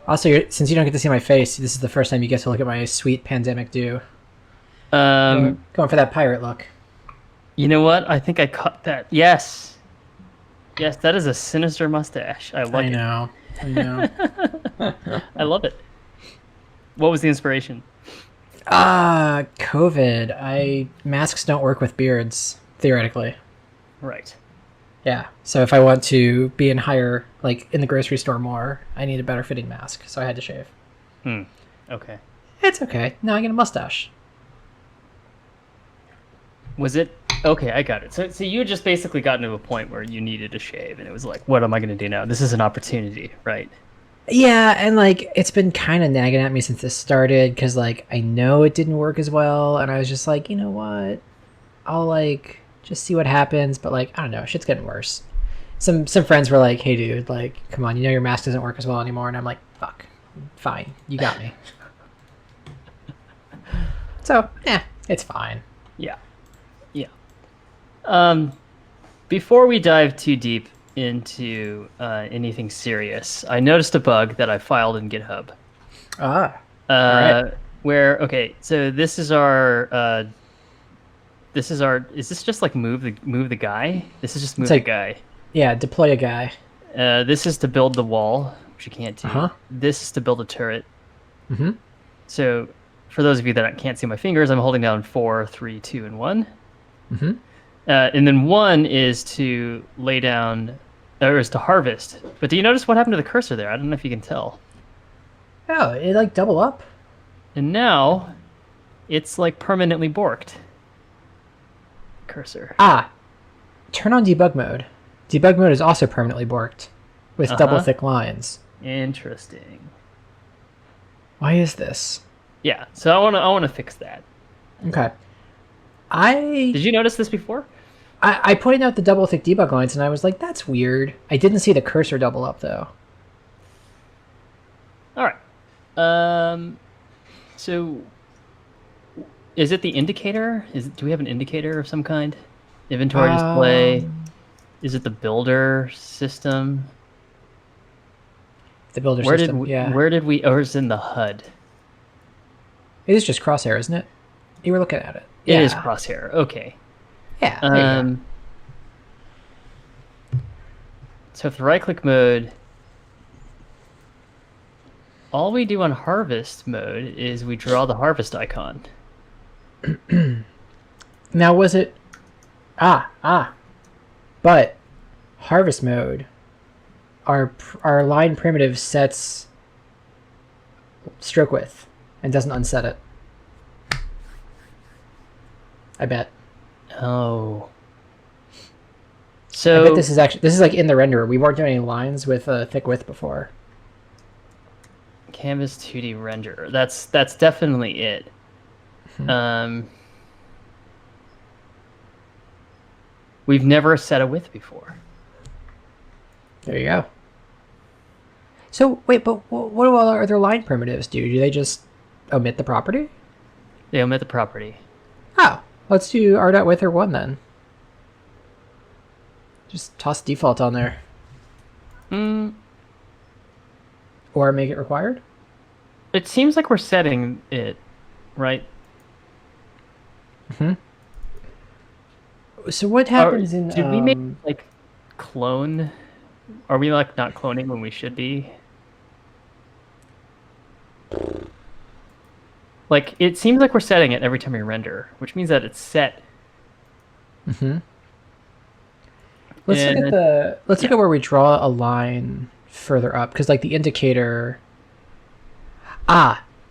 Also, since you don't get to see my face, this is the first time you get to look at my sweet pandemic do. Um, Going for that pirate look. you know what? I think I caught that. Yes. Yes, that is a sinister mustache. I I like it. know. I know. I love it. What was the inspiration? COVID. Masks don't work with beards theoretically. Right. Yeah. So if I want to be in higher, like in the grocery store more, I need a better fitting mask. So I had to shave. Hmm. Okay. It's okay. Now I get a mustache. Was it okay? I got it. So you had just basically gotten to a point where you needed a shave, and it was like, what am I going to do now? This is an opportunity, right? Yeah, and like it's been kind of nagging at me since this started because like I know it didn't work as well, and I was just like, you know what? I'll like just see what happens, but like I don't know, shit's getting worse. Some friends were like, "Hey, dude, like, come on, you know your mask doesn't work as well anymore," and I'm like, "Fuck, fine, you got me." So yeah, it's fine. Yeah. Yeah. Um, Before we dive too deep into anything serious, I noticed a bug that I filed in GitHub. Ah, all right. Uh, where okay, so is this just like move the guy? This is just It's move the like guy. yeah, deploy a guy. This is to build the wall, which you can't Uh do. huh. This is to build a turret. Mm-hmm. So for those of you that can't see my fingers, I'm holding down 4, 3, 2, and 1. Mm-hmm. And then 1 is to lay down, or is to harvest. But do you notice what happened to the cursor there? I don't know if you can tell. Oh, it like double up. And now it's like permanently borked. Cursor. Ah, turn on debug mode. Debug mode is also permanently borked with double Uh-huh. thick lines. Interesting. Why is this? Yeah, so I wanna fix that. Okay. I Did you notice this before? I pointed out the double thick debug lines and I was like, that's weird. I didn't see the cursor double up though. All right. So is it the indicator? Do we have an indicator of some kind? Inventory display. Um, Is it the builder system? the builder system, yeah. Where did we or is it in the HUD? It is just crosshair, isn't it? You were looking at it. It is Yeah. crosshair. Okay. Yeah, there you go. Um so for right click mode, all we do on harvest mode is we draw the harvest icon. Now was it but harvest mode our line primitive sets stroke width and doesn't unset it. I bet. Oh. I bet So this is like in the renderer. We weren't doing any lines with a thick width before. Canvas 2D render. That's definitely it. Um, we've never set a width before. There you go. So wait, but what do all our other line primitives do? Do they just omit the property? They omit the property. Oh, let's do r.width or 1 then. Just toss default on there. Hmm. Or make it required? It seems like we're setting it, right? So what Or happens in did we make like clone? Are we like not cloning when we should be? Like it seems like we're setting it every time we render, which means that it's set. let's look at And the let's look yeah, at where we draw a line further up because like the indicator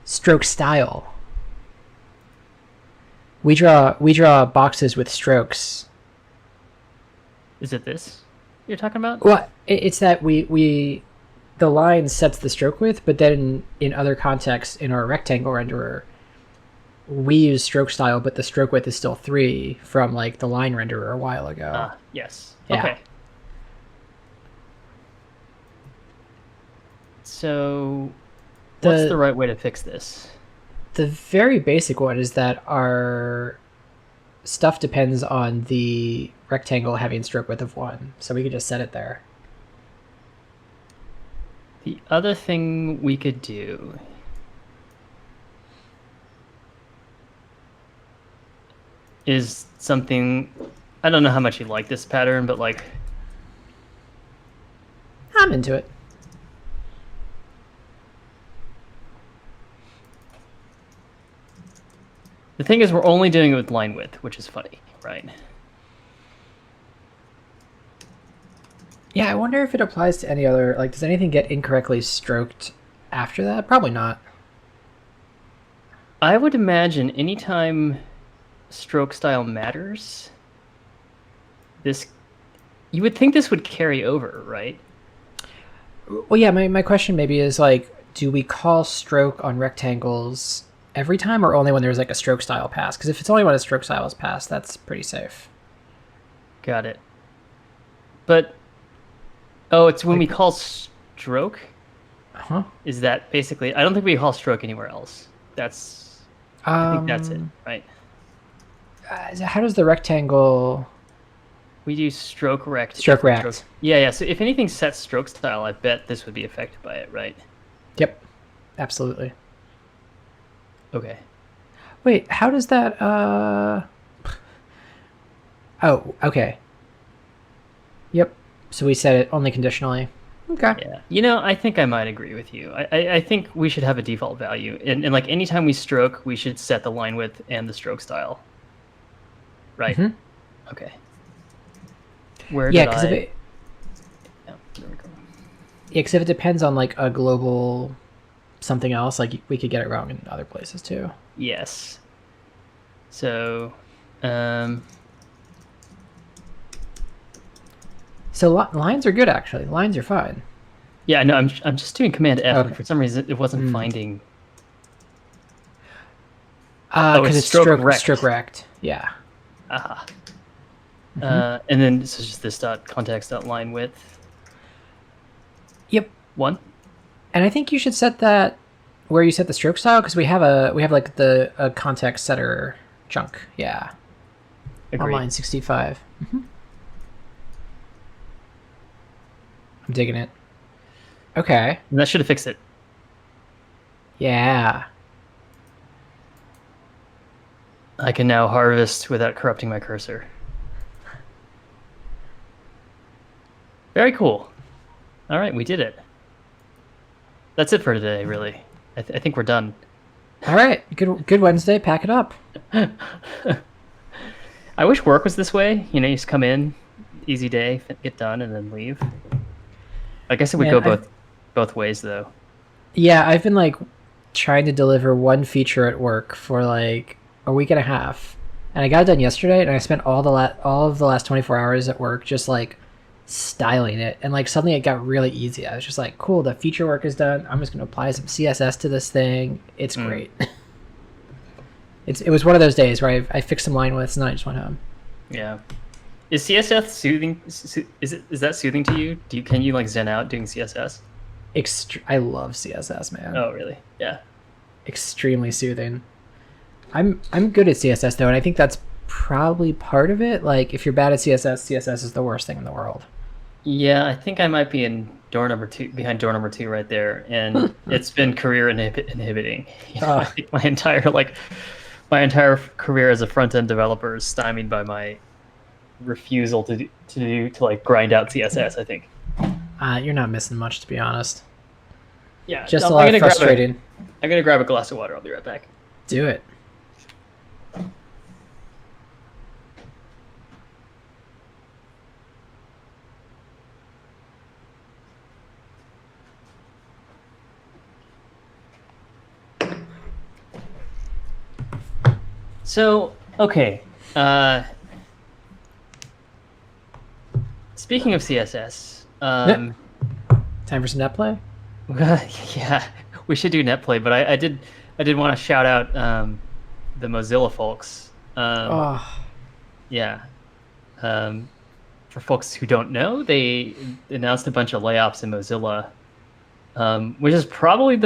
stroke style. We draw boxes with strokes. is it this you're talking about? Well, it's that we the line sets the stroke width, but then in other contexts in our rectangle renderer, we use stroke style, but the stroke width is still 3 from like the line renderer a while ago. Ah, yes. Yeah. Okay. So, what's the The right way to fix this? the very basic one is that our stuff depends on the rectangle having stroke width of 1, so we could just set it there. The other thing we could do is something, I don't know how much you like this pattern, but like, I'm into it. the thing is we're only doing it with line width, which is funny, right? Yeah, I wonder if it applies to any other, like, does anything get incorrectly stroked after that? Probably not. I would imagine anytime stroke style matters, this, you would think this would carry over, right? Well, yeah, my question maybe is like, do we call stroke on rectangles every time or only when there's like a stroke style pass? Because if it's only when a stroke style is passed, that's pretty safe. Got it. But, oh, it's when we Like, call stroke? huh? Is that basically, I don't think we call stroke anywhere else. I think that's it, right? How does the rectangle We do stroke rect. stroke rect? Yeah, yeah. So if anything sets stroke style, I bet this would be affected by it, right? Yep, absolutely. Okay. Wait, how does that? Oh, okay. Yep. So we set it only conditionally. Okay. Yeah. You know, I think I might agree with you. I think we should have a default value. And like anytime we stroke, we should set the line width and the stroke style. Right. Mhm. Okay. Where Yeah, did because I... if it Yeah, there we go. yeah, 'cause if it depends on like a global something else, like we could get it wrong in other places too. Yes. So, um, So lines are good actually. Lines are fine. yeah, no, I'm just doing Command F, Okay. and for some reason it wasn't finding. Because it's stroke rect. stroke rect. Yeah. Aha. And then this is just this dot context dot line width Yep. 1. And I think you should set that where you set the stroke style because we have like the a context setter chunk. Yeah. Agreed. On line 65. I'm digging it. Okay. And that should have fixed it. Yeah. I can now harvest without corrupting my cursor. Very cool. All right, we did it. That's it for today, really. I think we're done. All right. Good Wednesday. Pack it up. I wish work was this way. You know, you just come in, easy day, get done, and then leave. I guess it would Man, go both ways, though. Yeah, I've been like trying to deliver one feature at work for like a week and a half, and I got it done yesterday. And I spent all of the last 24 hours at work just like styling it, and like suddenly it got really easy. I was just like, cool, the feature work is done. I'm just gonna apply some CSS to this thing. It's great. It was one of those days where I fixed some line widths and then I just went home. Yeah. Is CSS soothing? Is that soothing to you? Can you like zen out doing CSS? I love CSS, man. Oh, really? Yeah. Extremely soothing. I'm good at CSS though, and I think that's probably part of it. Like if you're bad at CSS is the worst thing in the world. Yeah, I think I might be in behind door number 2 right there, and it's been career inhibiting. You know, I think my entire career as a front end developer is stymied by my refusal to like grind out CSS. I think. You're not missing much, to be honest. Yeah, Just a lot of frustrating. I'm gonna grab a glass of water. I'll be right back. Do it. So, okay. Speaking of CSS, Time for some netplay. yeah, we should do netplay. But I did want to shout out the Mozilla folks. Yeah. For folks who don't know, they announced a bunch of layoffs in Mozilla, which is probably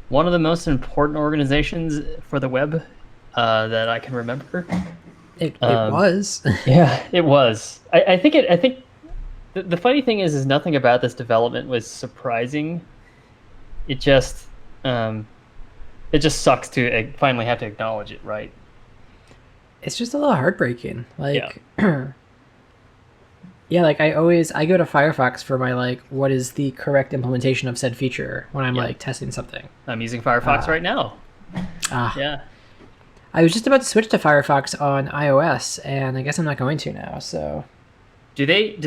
one of the most important organizations for the web that I can remember. It was. Yeah, it was. I think The funny thing is nothing about this development was surprising. It just um, it just sucks to finally have to acknowledge it, right? It's just a little heartbreaking. Yeah. Like, yeah, like I go to Firefox for my like what is the correct implementation of said feature when I'm Yeah. like testing something. I'm using Firefox right now. Ah, Yeah. I was just about to switch to Firefox on iOS, and I guess I'm not going to now. So Do they?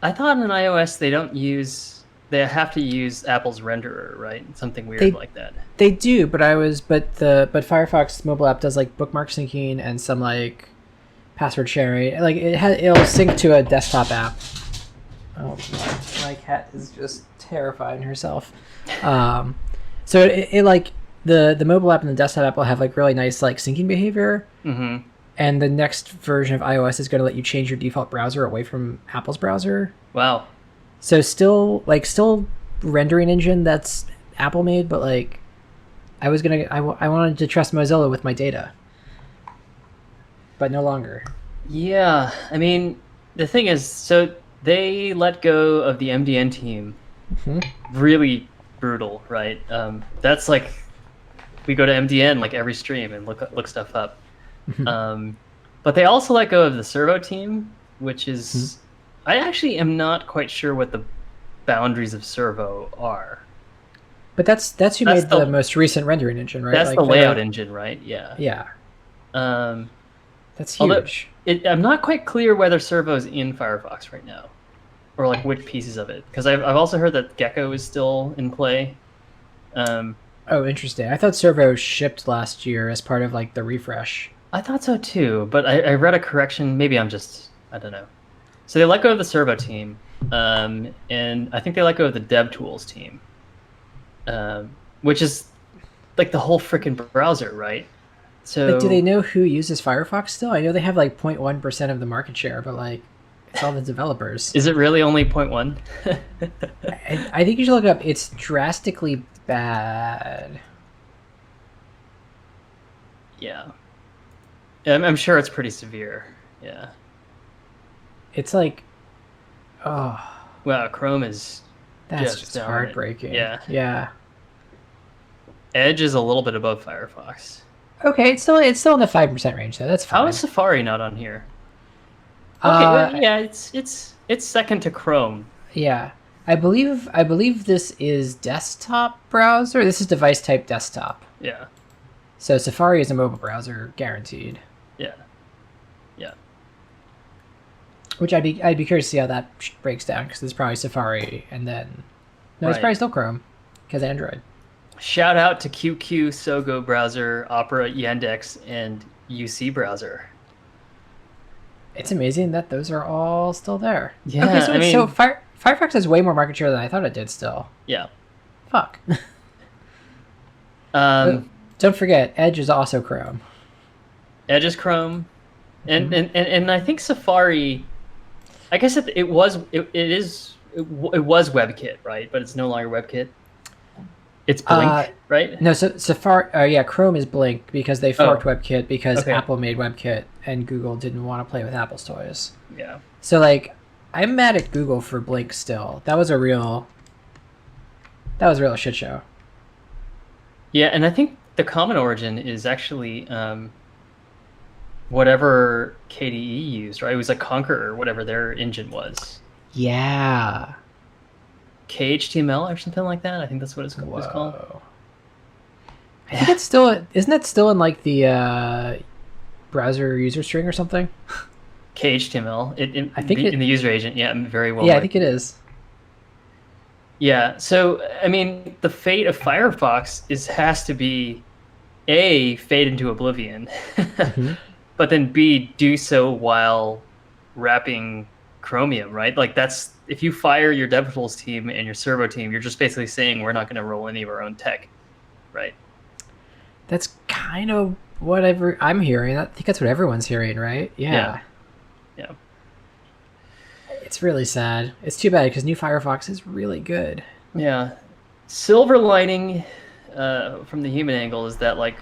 I thought on iOS they don't use. They have to use Apple's renderer, right? Something weird they like that. they do, but but Firefox mobile app does like bookmark syncing and some like password sharing. Like it'll sync to a desktop app. Oh, my cat is just terrifying herself. So it like the mobile app and the desktop app will have like really nice like syncing behavior. Mm-hmm. And the next version of iOS is going to let you change your default browser away from Apple's browser. Wow. So still rendering engine that's Apple made, but like I wanted to trust Mozilla with my data, but no longer. Yeah. I mean, the thing is, so they let go of the MDN team. Really brutal, right? That's like we go to MDN like every stream and look stuff up. But they also let go of the servo team, which is I actually am not quite sure what the boundaries of servo are. But that's who made the most recent rendering engine, right? That's like the layout engine, right? Yeah. Yeah. That's huge. I'm not quite clear whether servo's in Firefox right now, or like which pieces of it. Because I've also heard that Gecko is still in play. Oh, interesting. I thought servo shipped last year as part of like the refresh. I thought so too, but I read a correction. Maybe I don't know. So they let go of the servo team, and I think they let go of the DevTools team, which is like the whole freaking browser, right? So like, do they know who uses Firefox still? I know they have like 0.1% of the market share, but like it's all the developers. Is it really only 0.1? I think you should look it up. It's drastically bad. Yeah. I'm sure it's pretty severe. Yeah. It's like, oh. Wow, Chrome is that's just heartbreaking. Yeah. Yeah. Edge is a little bit above Firefox. Okay, it's still in the 5% range though. That's fine. How is Safari not on here? Okay, yeah, it's second to Chrome. Yeah. I believe this is desktop browser. This is device type desktop. Yeah. So Safari is a mobile browser, guaranteed. Yeah. Yeah. Which I'd be curious to see how that breaks down, because it's probably Safari, and then it's probably still Chrome, because Android. Shout out to QQ, Sogo browser, Opera, Yandex, and UC browser. It's amazing that those are all still there. Yeah, okay, so Firefox has way more market share than I thought it did still. Yeah. Fuck. Don't forget, Edge is also Chrome. Edge is Chrome. And I think Safari, I guess it was WebKit, right? But it's no longer WebKit. It's Blink, right? No, so Safari, Chrome is Blink because they forked WebKit because Apple made WebKit and Google didn't want to play with Apple's toys. Yeah. So like, I'm mad at Google for Blink still. That was a real shit show. Yeah, and I think the common origin is actually whatever KDE used, right? It was like Conqueror, whatever their engine was. Yeah. KHTML or something like that. I think that's what it was called. I think it's still isn't that still in like the browser user string or something? KHTML. I think in the user agent. Yeah, very well. Yeah, I think it is. Yeah. So I mean, the fate of Firefox has to be A, fade into oblivion, but then B, do so while wrapping Chromium, right? Like that's if you fire your DevTools team and your servo team, you're just basically saying we're not going to roll any of our own tech, right? That's kind of what I'm hearing. I think that's what everyone's hearing, right? Yeah. It's really sad. It's too bad because new Firefox is really good. Yeah. Silver lining from the human angle is that like,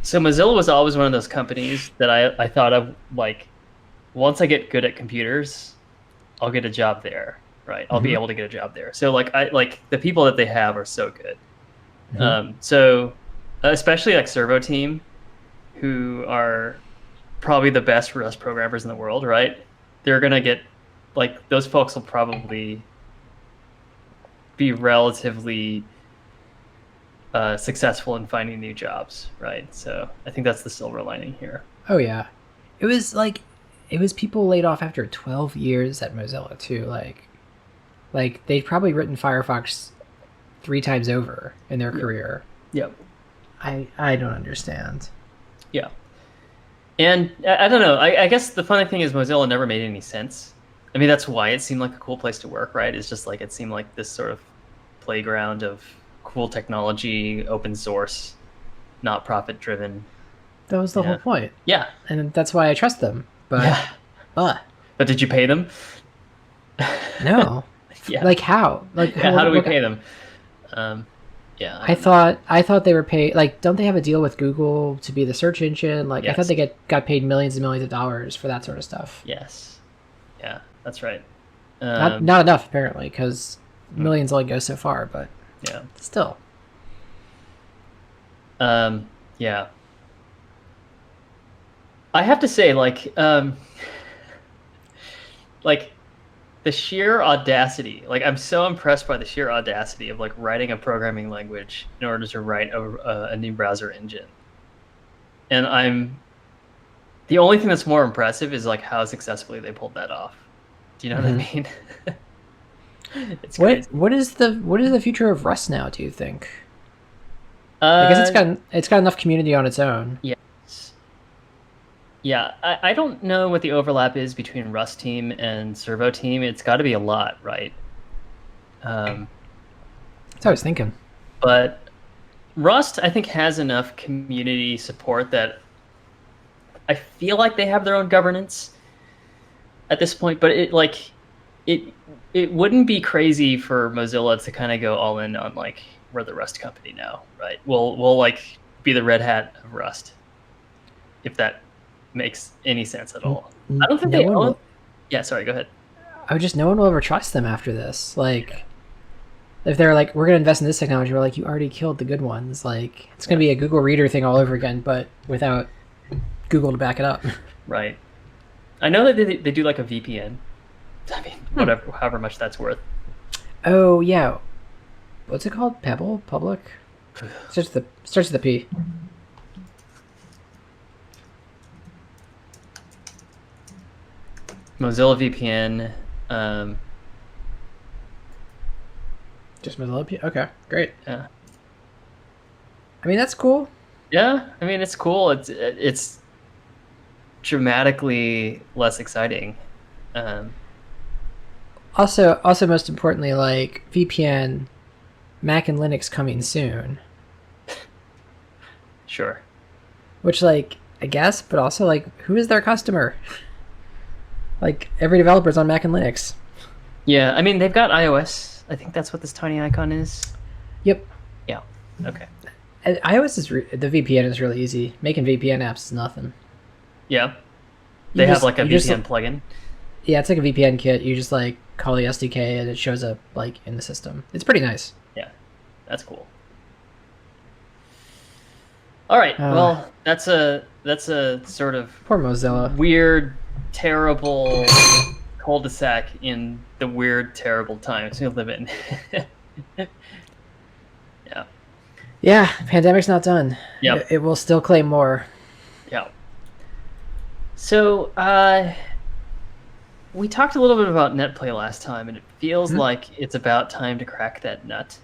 so Mozilla was always one of those companies that I thought of like, once I get good at computers, I'll get a job there, right? I'll be able to get a job there. So like the people that they have are so good. So especially like Servo team, who are probably the best Rust programmers in the world, right? They're gonna get like those folks will probably be relatively successful in finding new jobs, right? So I think that's the silver lining here. Oh yeah, it was people laid off after 12 years at Mozilla too. Like they'd probably written Firefox 3 times over in their career. Yep. I don't understand. Yeah. And I don't know. I guess the funny thing is Mozilla never made any sense. I mean, that's why it seemed like a cool place to work, right? It's just like it seemed like this sort of playground of cool technology, open source, not profit driven. That was the whole point. Yeah. And that's why I trust them. But but did you pay them? No. Yeah. Like how? Like how do we pay them? Yeah. I thought they were paid. Like, don't they have a deal with Google to be the search engine? Like, yes. I thought they got paid millions and millions of dollars for that sort of stuff. Yes. Yeah, that's right. Not enough apparently, because millions only go so far. But yeah, still. Yeah. I have to say, like the sheer audacity, like I'm so impressed by the sheer audacity of like writing a programming language in order to write a new browser engine. And the only thing that's more impressive is like how successfully they pulled that off. Do you know what I mean? It's crazy. What is the future of Rust now, do you think? I guess it's got enough community on its own. Yes. Yeah, I don't know what the overlap is between Rust team and Servo team. It's got to be a lot, right? That's what I was thinking. But Rust, I think, has enough community support that I feel like they have their own governance at this point. But it wouldn't be crazy for Mozilla to kind of go all in on like we're the Rust company now, right? We'll like be the Red Hat of Rust, if that makes any sense at all. I don't think they own. Yeah, sorry, go ahead. No one will ever trust them after this. Like, if they're like, we're gonna invest in this technology, we're like, you already killed the good ones. Like, it's gonna be a Google Reader thing all over again, but without Google to back it up. Right. I know that they do like a VPN. I mean, whatever, however much that's worth. Oh yeah, what's it called? Pebble Public. Starts with the P. Mozilla VPN. Just Mozilla P. Okay, great. Yeah. I mean, that's cool. Yeah, I mean it's cool. It's dramatically less exciting. Also, most importantly, like VPN, Mac and Linux coming soon. Sure. Which, like, I guess, but also, like, who is their customer? Like, every developer's on Mac and Linux. Yeah, I mean, they've got iOS. I think that's what this tiny icon is. Yep. Yeah, okay. And iOS the VPN is really easy. Making VPN apps is nothing. Yeah. They have, like, a VPN plugin. Yeah, it's like a VPN kit. You just, like, call the SDK and it shows up, like, in the system. It's pretty nice. Yeah, that's cool. All right, well, that's a sort of poor Mozilla. Weird, terrible cul-de-sac in the weird, terrible times we live in. Yeah. Yeah, pandemic's not done. Yeah. It will still claim more. Yeah. So, we talked a little bit about netplay last time, and it feels like it's about time to crack that nut.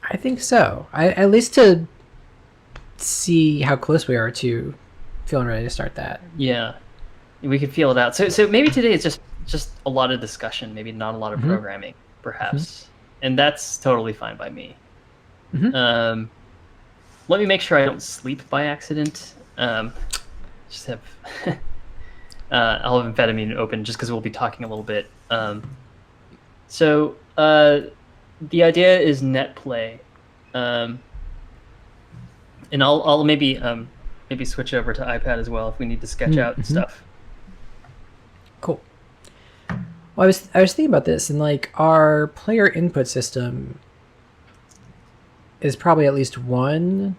I think so. At least to see how close we are to feeling ready to start that. Yeah, we could feel it out. So maybe today is just a lot of discussion, maybe not a lot of programming, perhaps, and that's totally fine by me. Let me make sure I don't sleep by accident. Just have I'll have amphetamine open just because we'll be talking a little bit. So the idea is netplay. And I'll maybe switch over to iPad as well if we need to sketch out stuff. Cool. Well, I was thinking about this, and like our player input system is probably at least one.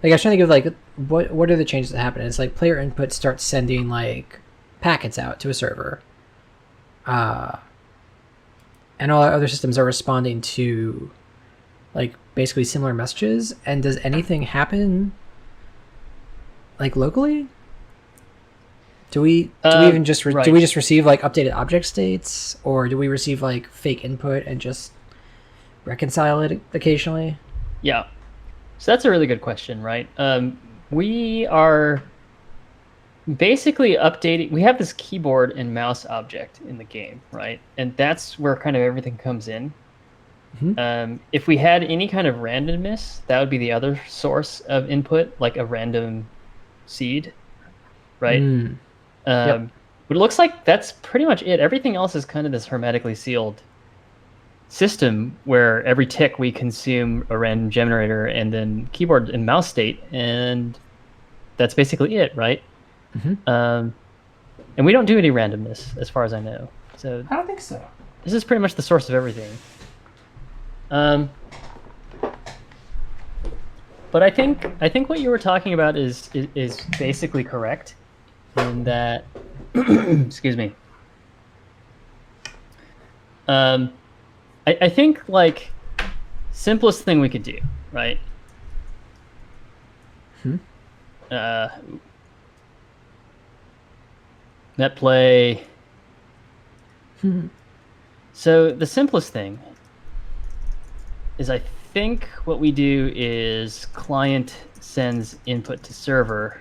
Like I was trying to think of like what are the changes that happen? It's like player input starts sending like packets out to a server, uh, and all our other systems are responding to like basically similar messages. And does anything happen like locally? Do we even just do we Right. just receive like updated object states, or do we receive like fake input and just reconcile it occasionally? Yeah. So that's a really good question, right? We are basically updating. We have this keyboard and mouse object in the game, right? And that's where kind of everything comes in. Mm-hmm. If we had any kind of randomness, that would be the other source of input, like a random seed, right? Mm. Yep. Um, but it looks like that's pretty much it. Everything else is kind of this hermetically sealed system where every tick we consume a random generator and then keyboard and mouse state, and that's basically it, right? Mm-hmm. And we don't do any randomness as far as I know. So I don't think so. this is pretty much the source of everything. Um, but I think what you were talking about is basically correct in that. Excuse me. I think like simplest thing we could do, right? Hmm. Netplay. Hmm. So the simplest thing is I think what we do is client sends input to server.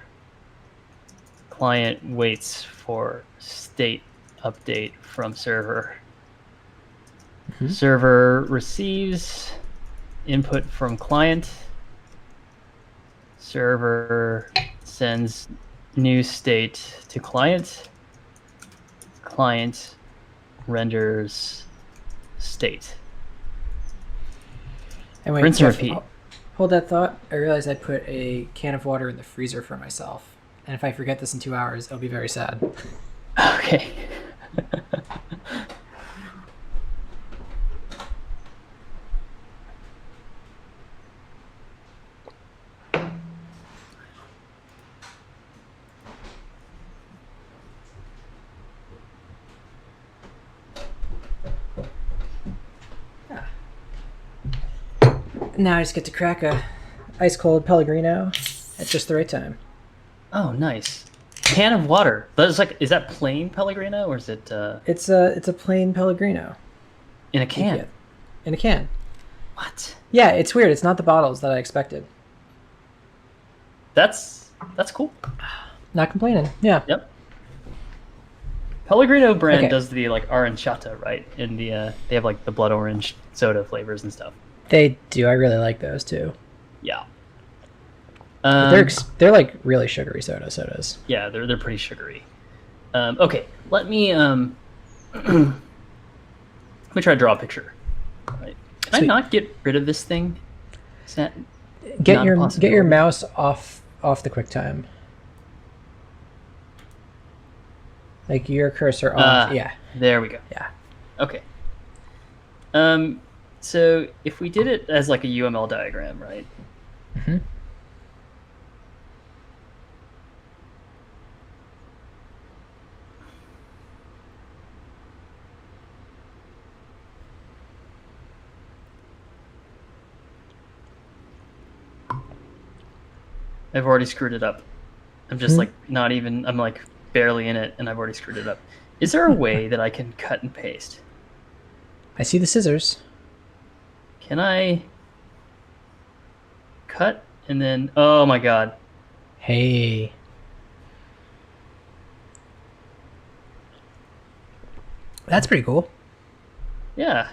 Client waits for state update from server. Mm-hmm. Server receives input from client. Server sends new state to client. Client renders state. And wait, Rinse and Jeff, repeat. hold that thought. I realized I put a can of water in the freezer for myself, and if I forget this in 2 hours, I'll be very sad. Okay. Now I just get to crack a ice cold Pellegrino at just the right time. Oh, nice. Can of water. That's like, is that plain Pellegrino or is it It's a plain Pellegrino. in a can? Yeah, in a can. What? Yeah, it's weird. It's not the bottles that I expected. That's cool. Not complaining. Yeah. Yep. Pellegrino brand Okay. does the like aranciata, right? In the they have like the blood orange soda flavors and stuff. They do. I really like those too. Yeah. But they're like really sugary sodas. Yeah, they're pretty sugary. Okay, let me let me try to draw a picture. Right. Can I Sweet. not get rid of this thing? Is that Get not a your possibility? mouse off the QuickTime. Like your cursor off. Yeah. There we go. Yeah. Okay. So if we did it as like a UML diagram, right? Mm-hmm. I've already screwed it up. I'm just like not even, I'm like barely in it and I've already screwed it up. Is there a way that I can cut and paste? I see the scissors. Can I cut and then, oh my God. Hey. That's pretty cool. Yeah.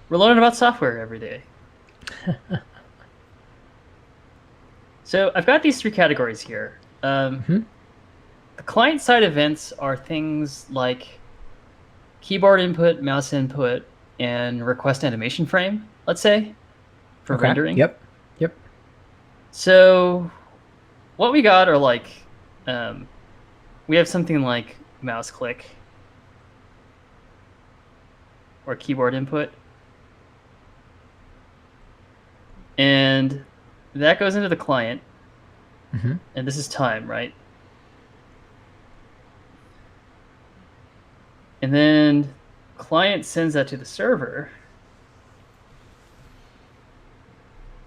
We're learning about software every day. So I've got these three categories here. The client-side events are things like keyboard input, mouse input, and request animation frame, let's say, for Okay. rendering. Yep. So what we got are like, we have something like mouse click. or keyboard input. And that goes into the client. Mm-hmm. And this is time, right? And then client sends that to the server.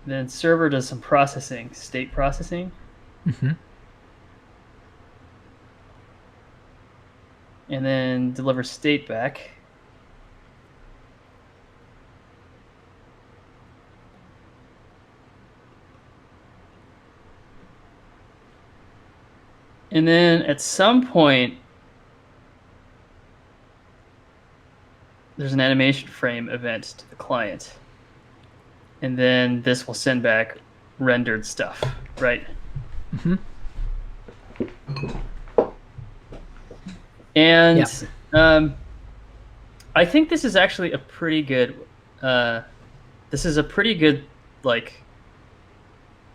Then server does some processing, state processing. Mm-hmm. And then delivers state back. And then at some point, there's an animation frame event to the client. And then this will send back rendered stuff, right? Mm-hmm. And I think this is actually a pretty good, like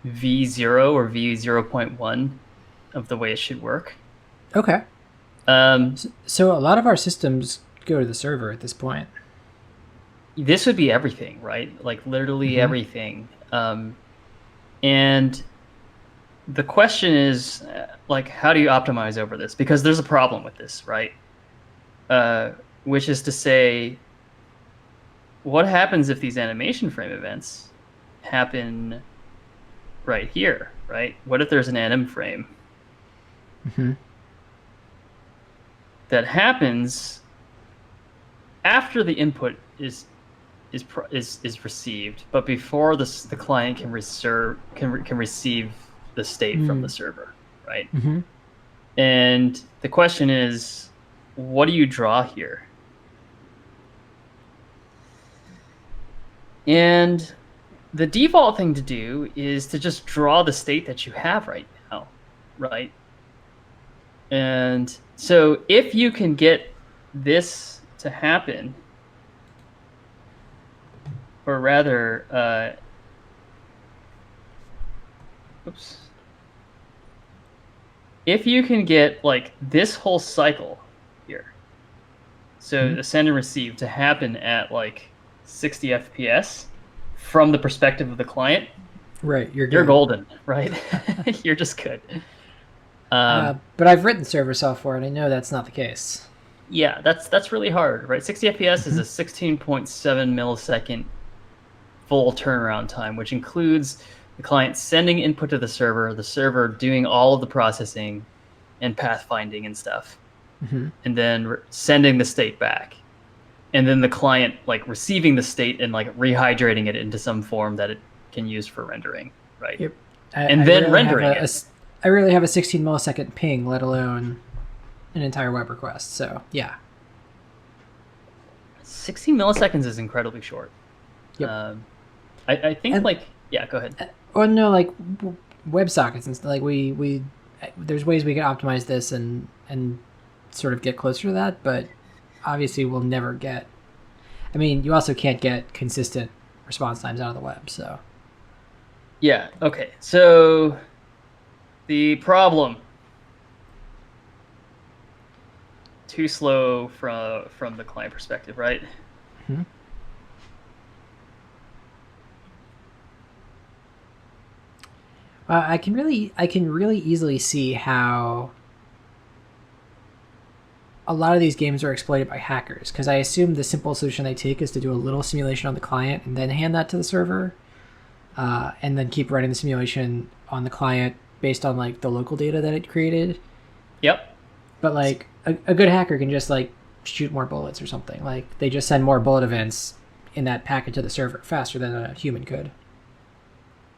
V0 or V0.1 of the way it should work. Okay. So a lot of our systems go to the server at this point. This would be everything, right? Like literally everything. And the question is, like, how do you optimize over this? Because there's a problem with this, right? Which is to say, what happens if these animation frame events happen right here, right? What if there's an anim frame that happens after the input is received, but before the client can receive the state from the server, right? And the question is, what do you draw here? And the default thing to do is to just draw the state that you have right now, right? And so if you can get this to happen, or rather, if you can get like this whole cycle here, so the send and receive to happen at like 60 FPS from the perspective of the client, right? You're golden, right? You're just good. But I've written server software, and I know that's not the case. Yeah, that's really hard, right? 60 FPS is a 16.7 millisecond full turnaround time, which includes the client sending input to the server doing all of the processing and pathfinding and stuff, and then sending the state back, and then the client like receiving the state and like rehydrating it into some form that it can use for rendering, right? Yep. And then rendering it. I rarely have a 16 millisecond ping, let alone an entire web request. So yeah, 16 milliseconds is incredibly short. Yep. I think yeah, go ahead. Or no, like WebSockets and stuff. Like we there's ways we can optimize this and sort of get closer to that, but obviously we'll never get. I mean, you also can't get consistent response times out of the web. So yeah, okay. So the problem: too slow from the client perspective, right? I can really easily see how a lot of these games are exploited by hackers, because I assume the simple solution they take is to do a little simulation on the client and then hand that to the server, and then keep running the simulation on the client based on like the local data that it created. Yep. But like a good hacker can just like shoot more bullets or something. Like they just send more bullet events in that packet to the server faster than a human could.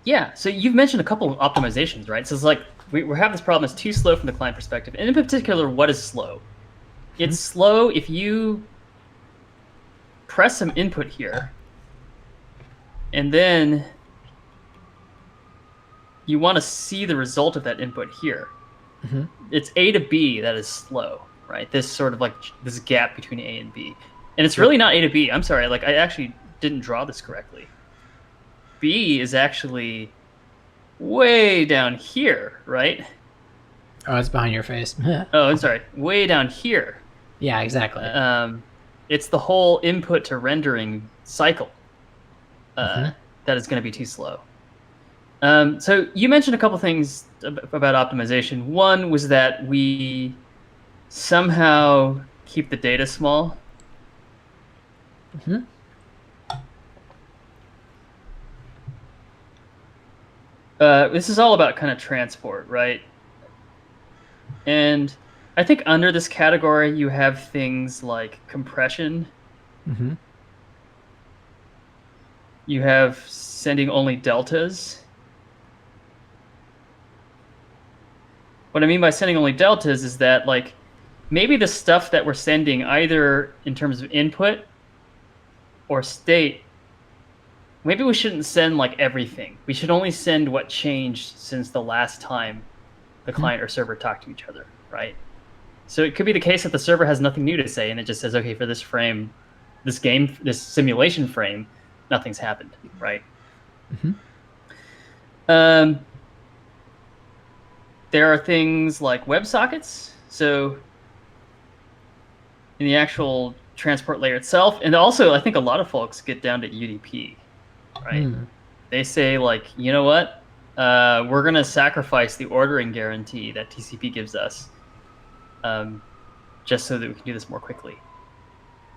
Yeah, so you've mentioned a couple of optimizations, right? So it's like we have this problem, it's too slow from the client perspective. And in particular, what is slow? It's slow if you press some input here, and then you want to see the result of that input here. It's A to B that is slow, right? This sort of like this gap between A and B. And it's really not A to B. I'm sorry, like I actually didn't draw this correctly. B is actually way down here, right? Oh, it's behind your face. Oh, I'm sorry. Way down here. Yeah, exactly. it's the whole input to rendering cycle Mm-hmm. that is going to be too slow. So you mentioned a couple things about optimization. One was that we somehow keep the data small. Mm-hmm. This is all about kind of transport, right? And I think under this category, you have things like compression. Mm-hmm. You have sending only deltas. What I mean by sending only deltas is that like maybe the stuff that we're sending either in terms of input or state, maybe we shouldn't send like everything. We should only send what changed since the last time the client or server talked to each other, right? So it could be the case that the server has nothing new to say and it just says, okay, for this frame, this simulation frame, nothing's happened, right? Mm-hmm. Um, there are things like WebSockets. So in the actual transport layer itself, and also I think a lot of folks get down to UDP, right? Mm. They say like, you know what? We're going to sacrifice the ordering guarantee that TCP gives us just so that we can do this more quickly.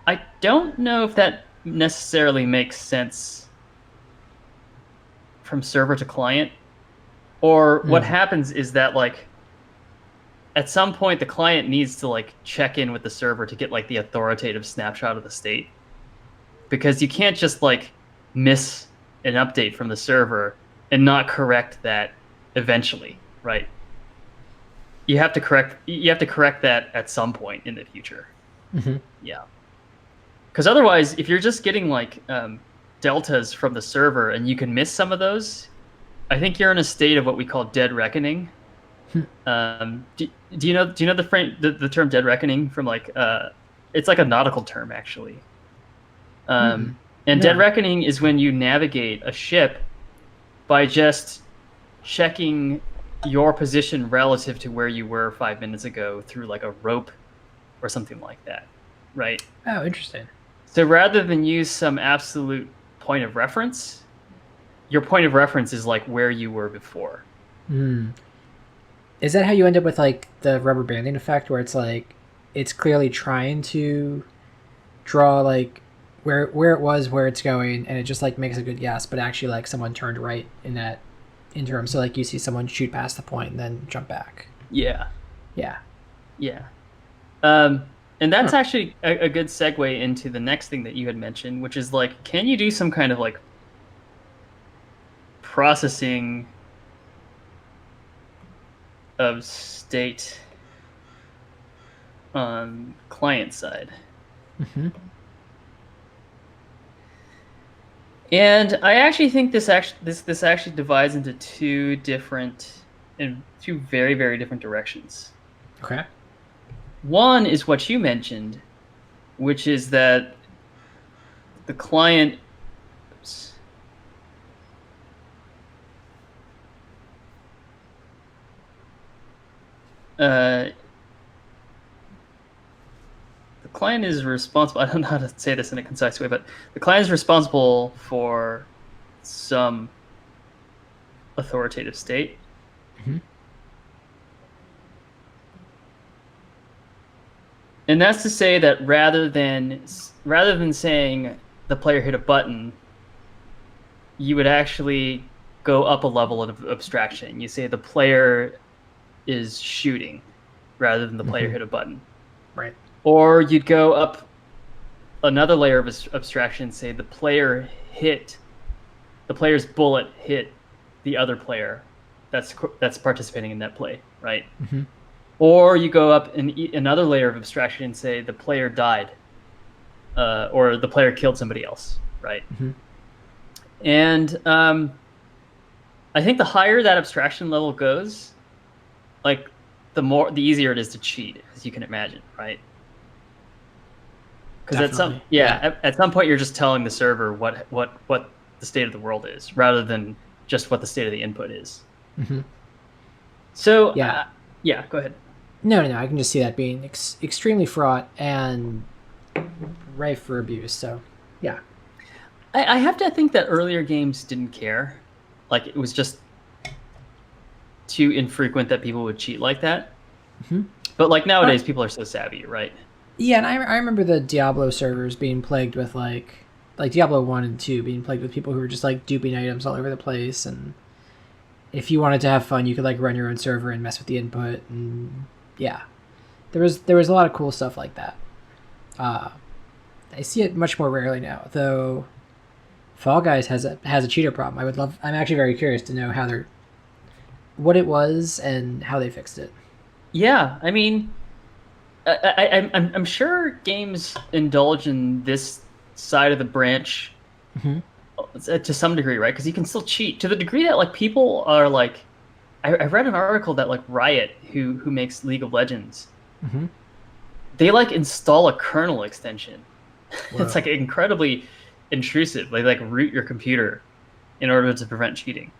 I don't know if that necessarily makes sense from server to client, or what happens is that like at some point the client needs to like check in with the server to get like the authoritative snapshot of the state, because you can't just like miss an update from the server and not correct that eventually, right? You have to correct that at some point in the future. Mm-hmm. Yeah. Because otherwise, if you're just getting like deltas from the server and you can miss some of those, I think you're in a state of what we call dead reckoning. Do you know the term dead reckoning from like it's like a nautical term actually. And dead reckoning is when you navigate a ship by just checking your position relative to where you were 5 minutes ago through like a rope or something like that, right? Oh, interesting. So rather than use some absolute point of reference, your point of reference is like where you were before. Is that how you end up with like the rubber banding effect, where it's like it's clearly trying to draw like where it was, where it's going, and it just like makes a good guess, but actually like someone turned right in that interim, so like you see someone shoot past the point and then jump back. Yeah. And that's actually a good segue into the next thing that you had mentioned, which is like, can you do some kind of like processing of state on client side? And I actually think this actually divides into two very, very different directions. Okay. One is what you mentioned, which is that the client the client is responsible. I don't know how to say this in a concise way, but the client is responsible for some authoritative state. And that's to say that rather than saying the player hit a button, you would actually go up a level of abstraction. You say the player is shooting rather than the player hit a button. Right. Or you'd go up another layer of abstraction and say the player's bullet hit the other player that's participating in that play, right? Or you go up another layer of abstraction and say the player died, or the player killed somebody else, right? And I think the higher that abstraction level goes, like the easier it is to cheat, as you can imagine, right? Because at some point you're just telling the server what the state of the world is, rather than just what the state of the input is. So go ahead. No, I can just see that being extremely fraught, and rife for abuse. So, yeah. I have to think that earlier games didn't care. Like, it was just too infrequent that people would cheat like that. Mm-hmm. But like nowadays, people are so savvy, right? Yeah, and I remember the Diablo servers being plagued with like Diablo 1 and 2 being plagued with people who were just like duping items all over the place, and if you wanted to have fun, you could like run your own server and mess with the input, and yeah, there was a lot of cool stuff like that. Uh, I see it much more rarely now, though. Fall Guys has a cheater problem. I'm actually very curious to know what it was and how they fixed it. Yeah, I mean, I'm sure games indulge in this side of the branch to some degree, right? Because you can still cheat to the degree that like people are like, I read an article that like Riot, who makes League of Legends, they like install a kernel extension. It's like incredibly intrusive. They like root your computer in order to prevent cheating.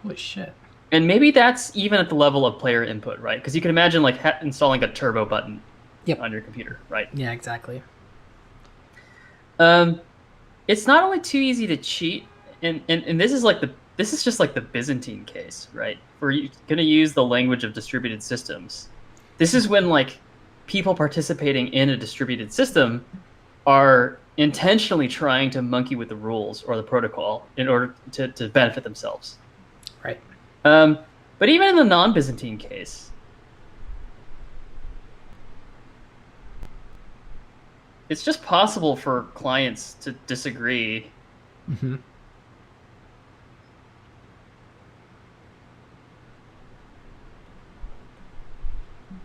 Holy shit. And maybe that's even at the level of player input, right? Because you can imagine like installing a turbo button on your computer, right? Yeah, exactly. It's not only too easy to cheat, and this is just like the Byzantine case, right? We're going to use the language of distributed systems. This is when like people participating in a distributed system are intentionally trying to monkey with the rules or the protocol in order to benefit themselves. Right. But even in the non-Byzantine case, it's just possible for clients to disagree.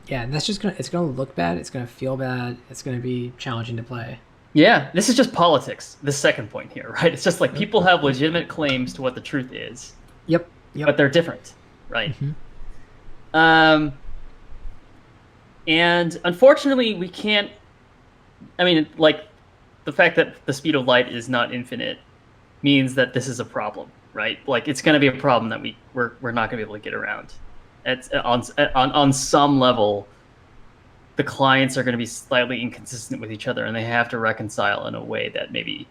Yeah, and it's gonna look bad, it's gonna feel bad, it's gonna be challenging to play. Yeah, this is just politics. The second point here, right? It's just like people have legitimate claims to what the truth is. Yep. But they're different, right? And unfortunately, we can't. I mean, like the fact that the speed of light is not infinite means that this is a problem, right? Like it's going to be a problem that we're not going to be able to get around. It's on some level, the clients are going to be slightly inconsistent with each other, and they have to reconcile in a way that maybe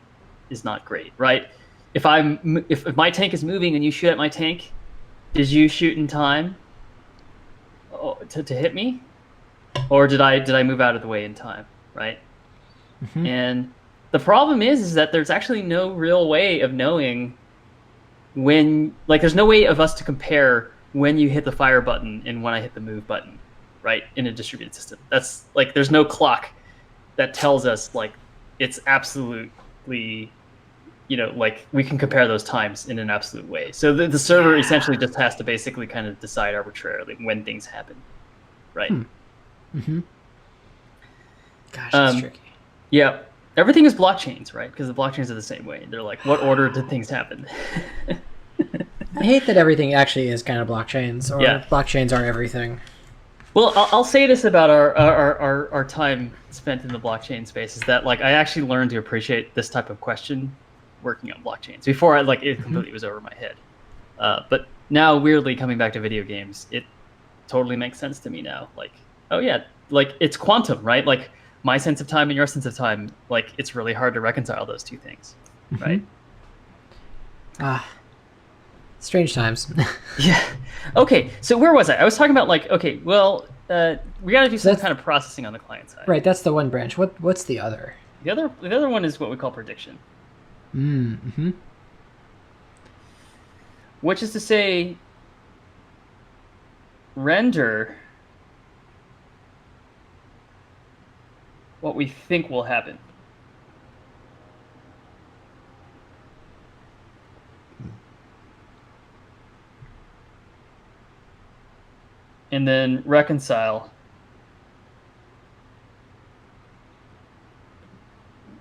is not great, right? If my tank is moving and you shoot at my tank, did you shoot in time to hit me, or did I move out of the way in time, right? And the problem is that there's actually no real way of knowing when, like, there's no way of us to compare when you hit the fire button and when I hit the move button, right? In a distributed system, that's like there's no clock that tells us like it's absolutely, like we can compare those times in an absolute way. So the server essentially just has to basically kind of decide arbitrarily when things happen, right? Gosh, that's tricky. Yeah, everything is blockchains, right? Because the blockchains are the same way. They're like, what order did things happen? I hate that everything actually is kind of blockchains, or blockchains are everything. Well, I'll say this about our time spent in the blockchain space is that like I actually learned to appreciate this type of question working on blockchains. Before it completely was over my head. But now, weirdly, coming back to video games, it totally makes sense to me now. Like, oh yeah, like it's quantum, right? Like my sense of time and your sense of time, like it's really hard to reconcile those two things, right? Strange times. Yeah. Okay, so where was I? I was talking about like, okay, well, we got to do some kind of processing on the client side. Right, that's the one branch. What's the other? The other one is what we call prediction. Which is to say, render what we think will happen. And then reconcile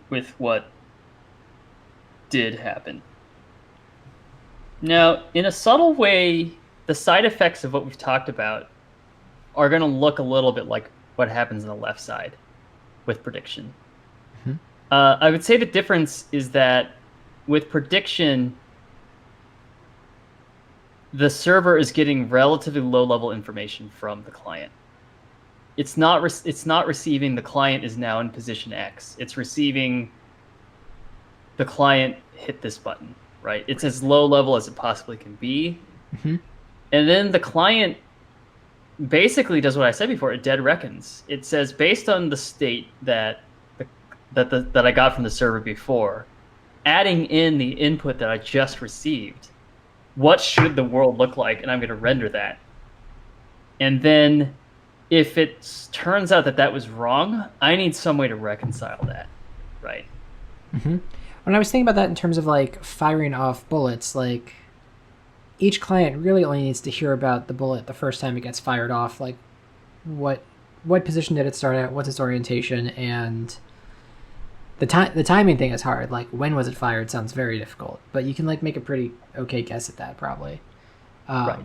with what did happen. Now, in a subtle way, the side effects of what we've talked about are going to look a little bit like what happens on the left side with prediction. I would say the difference is that with prediction, the server is getting relatively low-level information from the client. it's not receiving the client is now in position X. It's receiving the client hit this button, right? It's as low level as it possibly can be. Mm-hmm. And then the client basically does what I said before. It dead reckons. It says, based on the state that I got from the server before, adding in the input that I just received, what should the world look like? And I'm going to render that. And then if it turns out that was wrong, I need some way to reconcile that, right? Mm-hmm. When I was thinking about that in terms of like firing off bullets, like each client really only needs to hear about the bullet the first time it gets fired off. Like what position did it start at? What's its orientation? And the timing thing is hard. Like when was it fired sounds very difficult, but you can like make a pretty okay guess at that probably. Right.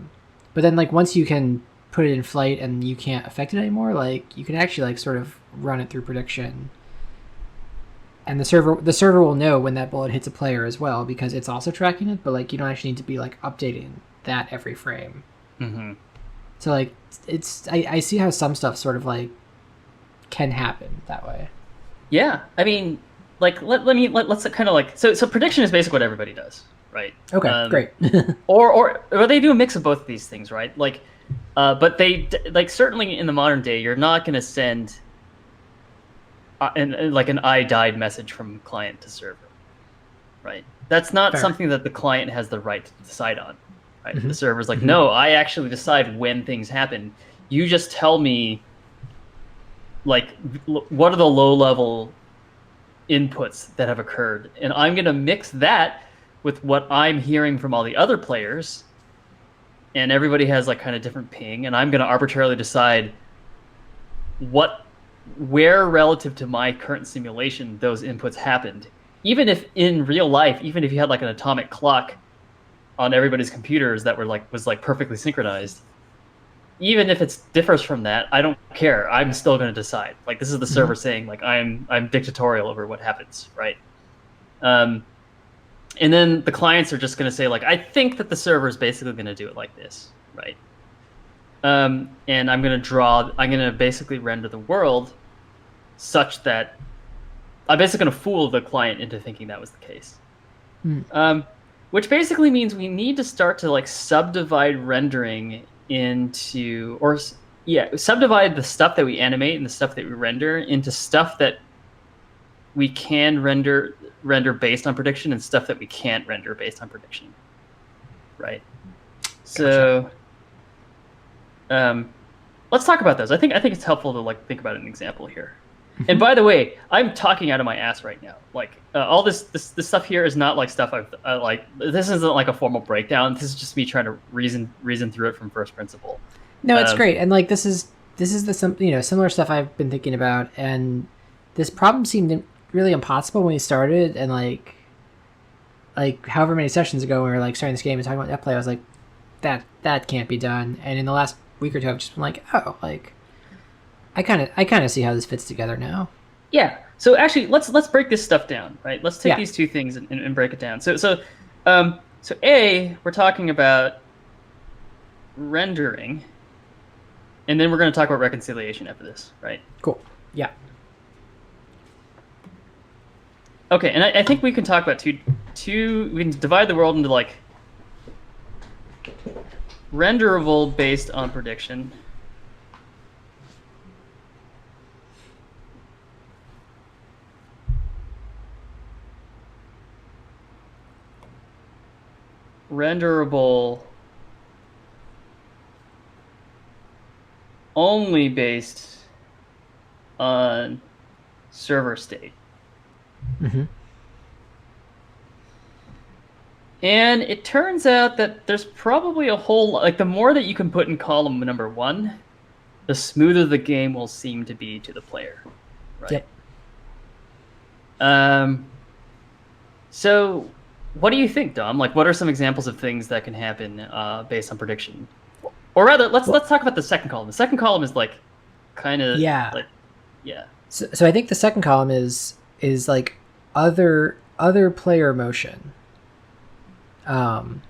But then like once you can put it in flight and you can't affect it anymore, like you can actually like sort of run it through prediction. And the server will know when that bullet hits a player as well because it's also tracking it, but like you don't actually need to be like updating that every frame. Mm-hmm. So like I see how some stuff sort of like can happen that way. Yeah, I mean, like let's kind of like so prediction is basically what everybody does, right? Okay, great. or they do a mix of both of these things, right? Like, but they like certainly in the modern day, you're not going to send like an "I died" message from client to server, right? That's not Fair. something that the client has the right to decide on, right? Mm-hmm. The server's like, Mm-hmm. no, I actually decide when things happen. You just tell me, like, what are the low-level inputs that have occurred, and I'm going to mix that with what I'm hearing from all the other players, and everybody has like kind of different ping, and I'm going to arbitrarily decide where relative to my current simulation those inputs happened. Even if in real life, even if you had like an atomic clock on everybody's computers that was perfectly synchronized, even if it differs from that, I don't care. I'm still going to decide. Like this is the server saying like I'm dictatorial over what happens, right? And then the clients are just going to say like I think that the server is basically going to do it like this, right? And I'm going to basically render the world such that I'm basically going to fool the client into thinking that was the case. Which basically means we need to start to like subdivide rendering into, subdivide the stuff that we animate and the stuff that we render into stuff that we can render based on prediction and stuff that we can't render based on prediction. Right. So, let's talk about those. I think it's helpful to like think about an example here. And by the way, I'm talking out of my ass right now. Like all this stuff here is not like stuff I've like. This isn't like a formal breakdown. This is just me trying to reason through it from first principle. No, it's great, and like this is the similar stuff I've been thinking about, and this problem seemed really impossible when we started, and like however many sessions ago when we were like starting this game and talking about netplay, I was like, that can't be done. And in the last week or two, I've just been like, oh, like. I kind of see how this fits together now. Yeah. So actually, let's break this stuff down, right? Let's take these two things and break it down. So A, we're talking about rendering, and then we're going to talk about reconciliation after this, right? Cool. Yeah. Okay, and I think we can talk about two. We can divide the world into like renderable based on prediction. Renderable only based on server state. Mm-hmm. And it turns out that there's probably a whole like the more that you can put in column number 1, the smoother the game will seem to be to the player. Right. Yep. So what do you think, Dom? Like, what are some examples of things that can happen based on prediction? Or rather, let's talk about the second column. The second column is like, kind of, So I think the second column is like other player motion, and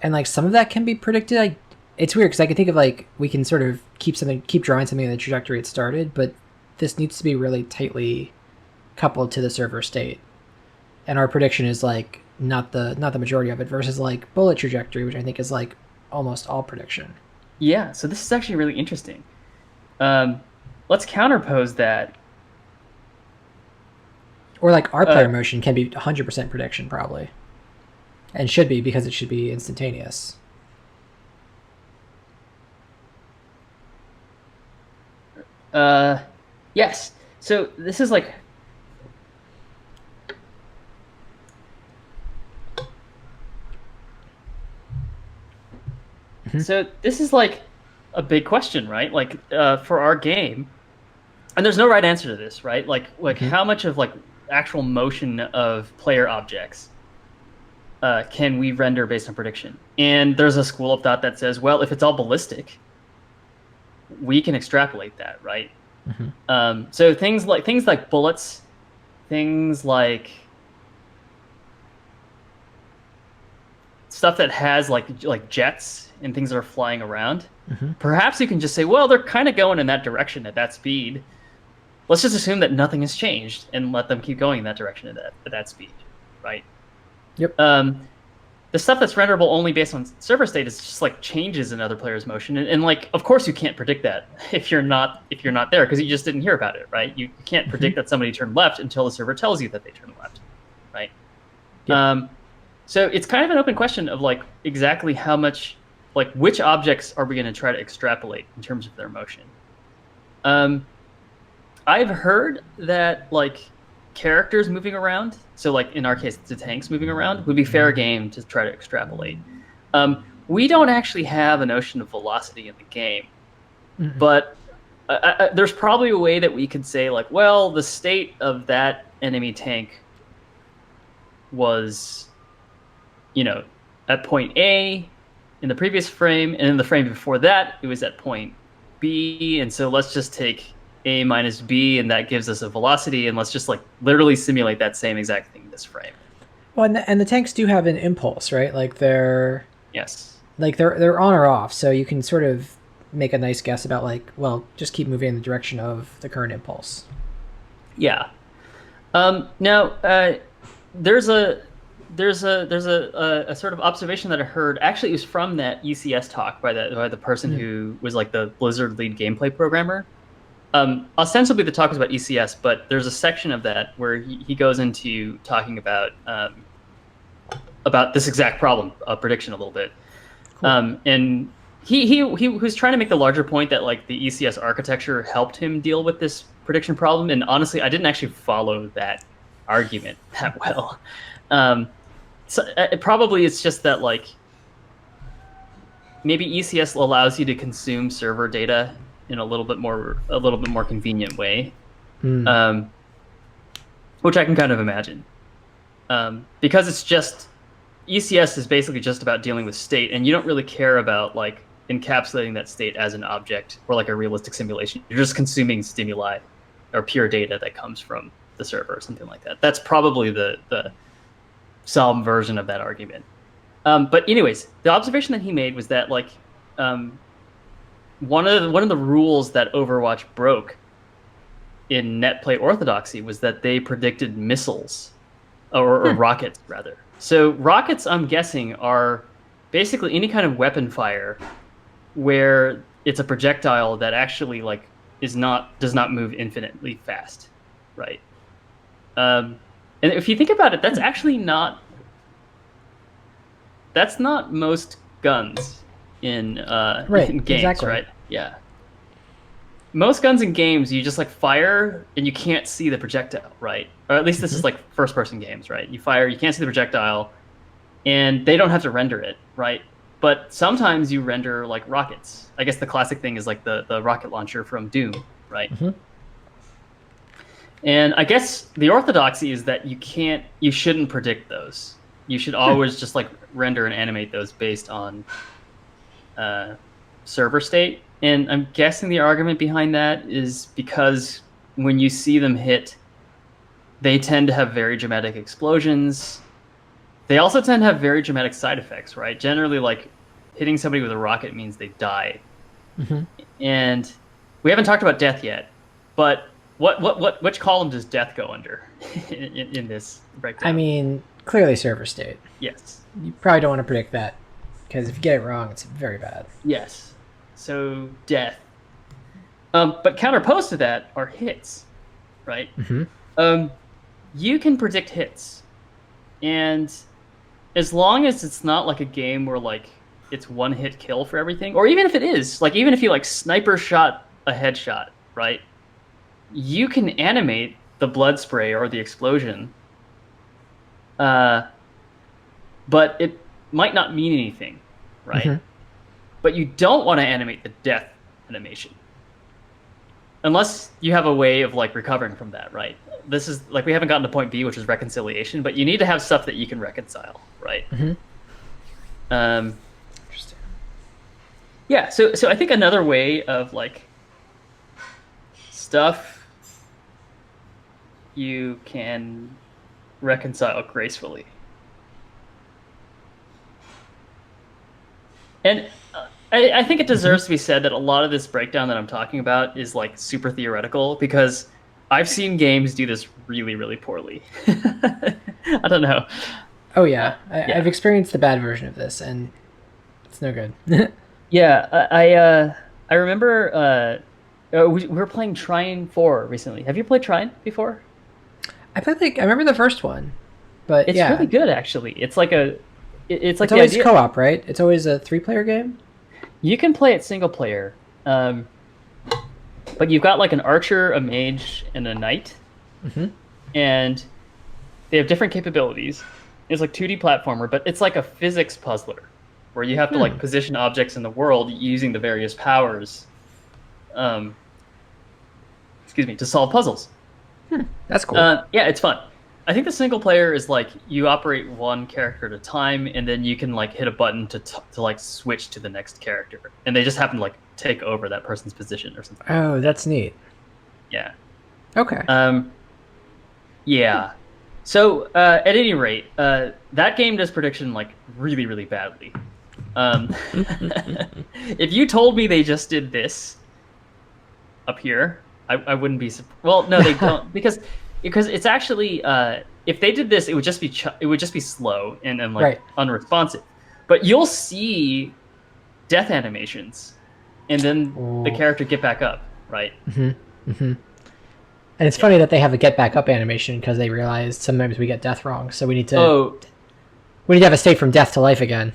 like some of that can be predicted. it's weird because I can think of like we can sort of keep drawing something in the trajectory it started, but this needs to be really tightly coupled to the server state, and our prediction is like not the majority of it versus like bullet trajectory, which I think is like almost all prediction. Yeah, so this is actually really interesting. Let's counterpose that. Or like our player motion can be 100% prediction probably, and should be because it should be instantaneous. Yes. So this is like. So this is like a big question, right? Like for our game, and there's no right answer to this, right? Like how much of like actual motion of player objects can we render based on prediction? And there's a school of thought that says, well, if it's all ballistic, we can extrapolate that, right? So things like bullets, things like stuff that has like jets and things that are flying around. Perhaps you can just say, well, they're kind of going in that direction at that speed. Let's just assume that nothing has changed and let them keep going in that direction at that speed, right? Yep. The stuff that's renderable only based on server state is just like changes in other players' motion, and like of course you can't predict that if you're not there because you just didn't hear about it, right? You can't predict that somebody turned left until the server tells you that they turned left, right? Yep. So it's kind of an open question of like exactly how much, like which objects are we going to try to extrapolate in terms of their motion. I've heard that like characters moving around, so like in our case the tanks moving around, would be fair game to try to extrapolate. We don't actually have a notion of velocity in the game, but there's probably a way that we could say like, well, the state of that enemy tank was, you know, at point A in the previous frame, and in the frame before that it was at point B, and so let's just take A minus B, and that gives us a velocity, and let's just like literally simulate that same exact thing in this frame. Well, and the tanks do have an impulse, right? Like they're they're on or off, so you can sort of make a nice guess about like, well, just keep moving in the direction of the current impulse. Yeah. Now there's a sort of observation that I heard. Actually, it was from that ECS talk by the person who was like the Blizzard lead gameplay programmer. Ostensibly the talk was about ECS, but there's a section of that where he goes into talking about this exact problem of prediction a little bit. Cool. And he was trying to make the larger point that like the ECS architecture helped him deal with this prediction problem. And honestly, I didn't actually follow that argument that well. So probably it's just that like maybe ECS allows you to consume server data in a little bit more convenient way, which I can kind of imagine, because it's just ECS is basically just about dealing with state, and you don't really care about like encapsulating that state as an object or like a realistic simulation. You're just consuming stimuli or pure data that comes from the server or something like that. That's probably the some version of that argument. But anyways, the observation that he made was that like one of the rules that Overwatch broke in netplay orthodoxy was that they predicted missiles or rockets rather. So rockets, I'm guessing, are basically any kind of weapon fire where it's a projectile that actually like does not move infinitely fast, right? And if you think about it, that's actually not most guns in games, exactly. right? Yeah. Most guns in games, you just like fire and you can't see the projectile, right? Or at least this is like first-person games, right? You fire, you can't see the projectile, and they don't have to render it, right? But sometimes you render like rockets. I guess the classic thing is like the rocket launcher from Doom, right? And I guess the orthodoxy is that you shouldn't predict those. You should always just like render and animate those based on server state. And I'm guessing the argument behind that is because when you see them hit, they tend to have very dramatic explosions. They also tend to have very dramatic side effects, right? Generally, like hitting somebody with a rocket means they die. Mm-hmm. And we haven't talked about death yet, but which column does death go under in this breakdown? I mean, clearly server state. Yes. You probably don't want to predict that, because if you get it wrong, it's very bad. Yes. So death. But counterposed to that are hits, right? Mm-hmm. You can predict hits, and as long as it's not like a game where like it's one hit kill for everything, or even if it is, like even if you like sniper shot a headshot, right? You can animate the blood spray or the explosion, but it might not mean anything, right? Mm-hmm. But you don't want to animate the death animation. Unless you have a way of like recovering from that, right? This is like we haven't gotten to point B, which is reconciliation, but you need to have stuff that you can reconcile, right? Mm-hmm. Interesting. Yeah, so I think another way of like stuff you can reconcile gracefully. And I think it deserves to be said that a lot of this breakdown that I'm talking about is like super theoretical, because I've seen games do this really, really poorly. I don't know. Oh yeah. I've experienced the bad version of this, and it's no good. Yeah, I remember we were playing Trine 4 recently. Have you played Trine before? I remember the first one, but it's really good actually. It's like it's like always co-op, right? It's always a 3-player game. You can play it single player, but you've got like an archer, a mage, and a knight, and they have different capabilities. It's like 2D platformer, but it's like a physics puzzler, where you have to like position objects in the world using the various powers, to solve puzzles. That's cool. Yeah, it's fun. I think the single player is like you operate one character at a time, and then you can like hit a button to like switch to the next character, and they just happen to like take over that person's position or something. Oh, that's neat. Yeah. Okay. Yeah. So at any rate, that game does prediction like really, really badly. If you told me they just did this up here, I wouldn't be. Well, no, they don't, because it's actually if they did this, it would just be slow and like unresponsive. But you'll see death animations, and then the character get back up, right? Mm-hmm. Mm-hmm. And it's funny that they have a get back up animation, because they realize sometimes we get death wrong, so we need to have a state from death to life again.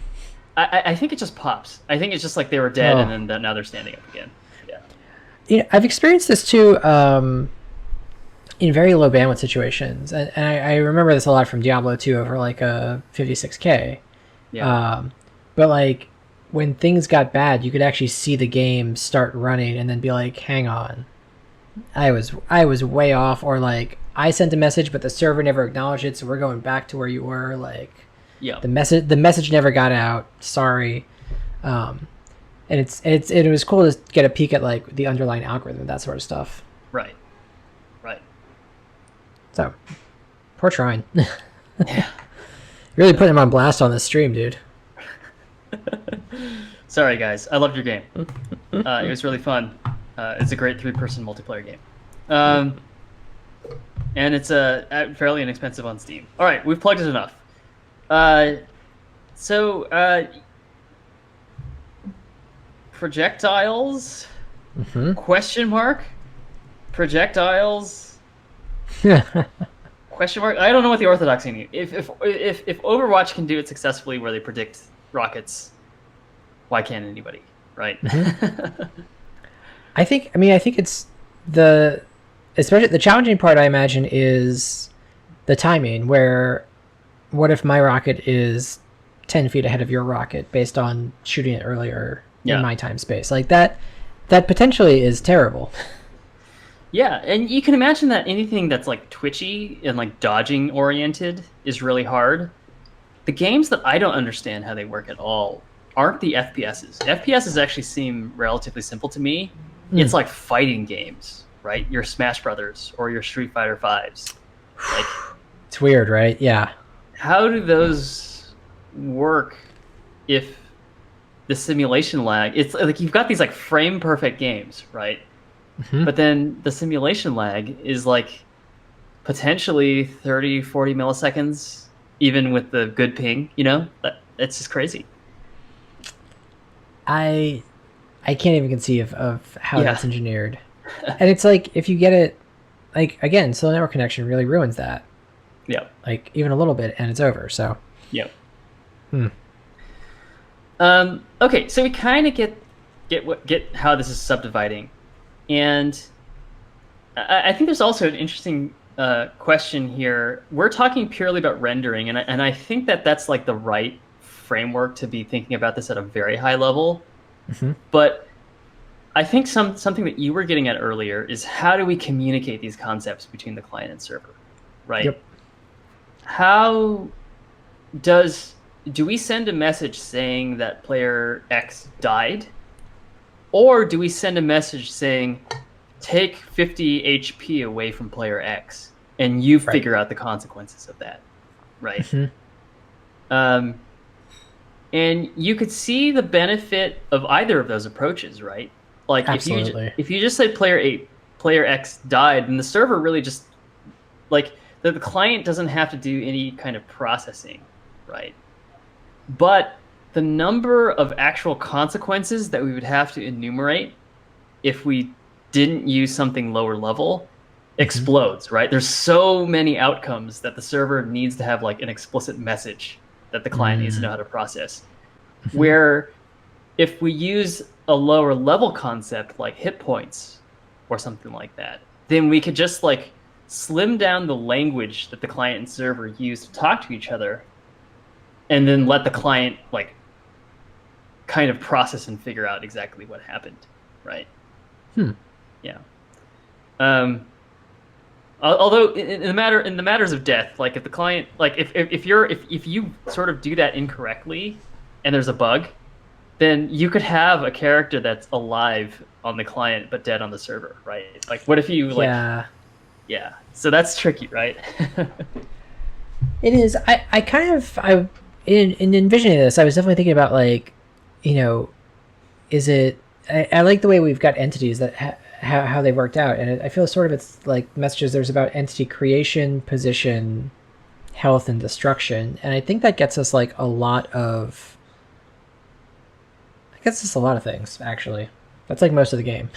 I think it just pops. I think it's just like they were dead and then now they're standing up again. Yeah. You know, I've experienced this too in very low bandwidth situations, and I remember this a lot from Diablo 2 over like a 56K. Yeah. But like when things got bad, you could actually see the game start running and then be like, hang on, I was way off, or like I sent a message but the server never acknowledged it, so we're going back to where you were. Like, yeah, the message never got out. Sorry. And it was cool to get a peek at like the underlying algorithm, that sort of stuff. Right. So, poor Trine. Yeah. You're really putting him on blast on this stream, dude. Sorry, guys. I loved your game. It was really fun. It's a great 3-person multiplayer game. And it's fairly inexpensive on Steam. All right, we've plugged it enough. Projectiles? Mm-hmm. Question mark? Projectiles? Question mark? I don't know what the orthodoxy means. If Overwatch can do it successfully, where they predict rockets, why can't anybody? Right? Mm-hmm. I think it's especially the challenging part, I imagine, is the timing, where what if my rocket is 10 feet ahead of your rocket based on shooting it earlier in my time space? Like that potentially is terrible. Yeah, and you can imagine that anything that's like twitchy and like dodging oriented is really hard. The games that I don't understand how they work at all aren't the FPSs. FPSs actually seem relatively simple to me. It's like fighting games, right? Your Smash Brothers or your Street Fighter 5s. Like, it's weird, right? Yeah. How do those work if the simulation lag, it's like you've got these like frame perfect games, right? Mm-hmm. But then the simulation lag is like potentially 30, 40 milliseconds, even with the good ping, it's just crazy. I I can't even conceive of how Yeah. that's engineered. And it's like if you get it, like again, slow network connection really ruins that. Yep. Like even a little bit, and it's over. So, Yep. hmm. Okay, so we kind of get how this is subdividing, and I think there's also an interesting question here. We're talking purely about rendering, and I think that that's like the right framework to be thinking about this at a very high level. Mm-hmm. But I think something that you were getting at earlier is how do we communicate these concepts between the client and server, right? Yep. How does do we send a message saying that player X died, or do we send a message saying take 50 HP away from player X and you Right. figure out the consequences of that, right? Mm-hmm. Um, and you could see the benefit of either of those approaches, right? Like Absolutely. if you just say player X died, then the server really just like the client doesn't have to do any kind of processing, right? But the number of actual consequences that we would have to enumerate if we didn't use something lower level Mm-hmm. explodes, right? There's so many outcomes that the server needs to have like an explicit message that the client needs to know how to process. Mm-hmm. Where if we use a lower level concept like hit points or something like that, then we could just like slim down the language that the client and server use to talk to each other, and then let the client like kind of process and figure out exactly what happened, right? Hmm. Yeah. Although in the matters of death, like if the client, like if you sort of do that incorrectly, and there's a bug, then you could have a character that's alive on the client but dead on the server, right? Like what if you like, Yeah. yeah. So that's tricky, right? It is. I kind of in envisioning this, I was definitely thinking about like, you know, is it? I like the way we've got entities that how they worked out, and I feel sort of it's like messages. There's about entity creation, position, health, and destruction, and I think that gets us like a lot of. It gets us a lot of things actually. That's like most of the game,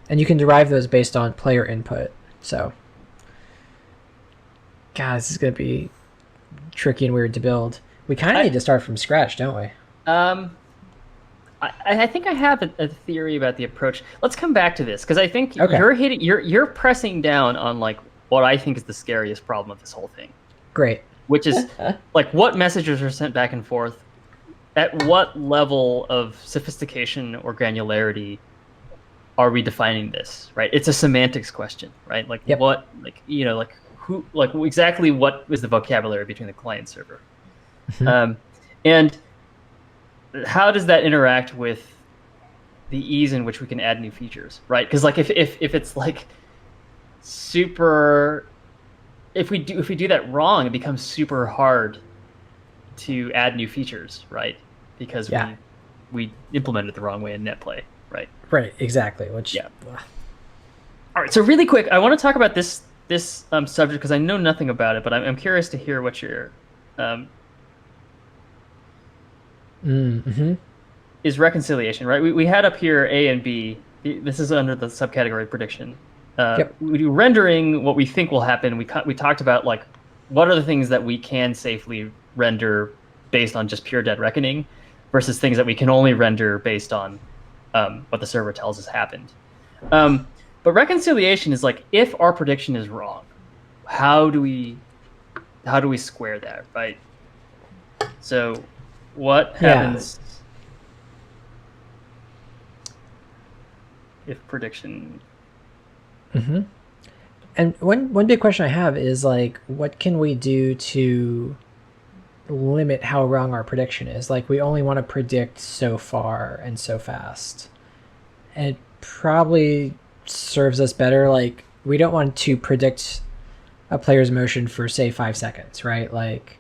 and you can derive those based on player input. So, God, this is gonna be tricky and weird to build. We kind of I need to start from scratch, don't we? um I think I have a theory about the approach. Let's come back to this because I think Okay, you're pressing down on like what I think is the scariest problem of this whole thing, great. which is like what messages are sent back and forth, at what level of sophistication or granularity are we defining this, right? It's a semantics question, right? Like Yep. what, like like who, like exactly what is the vocabulary between the client and server, Mhm. um, and how does that interact with the ease in which we can add new features, right? Because like if it's like super, if we do that wrong, it becomes super hard to add new features, right? Because Yeah. we implemented it the wrong way in netplay, right? Right. Exactly. Which. Yeah. All right. So really quick, I want to talk about this subject because I know nothing about it, but I'm curious to hear what your um, Mm-hmm. is reconciliation, right? We had up here A and B. This is under the subcategory prediction. Yep. We do rendering what we think will happen. We talked about like what are the things that we can safely render based on just pure dead reckoning versus things that we can only render based on what the server tells us happened. But reconciliation is like if our prediction is wrong, how do we square that, right? So what happens if prediction? Mm-hmm. And one big question I have is like, what can we do to limit how wrong our prediction is? Like, we only want to predict so far and so fast, and it probably serves us better. Like, we don't want to predict a player's motion for say 5 seconds, right? Like,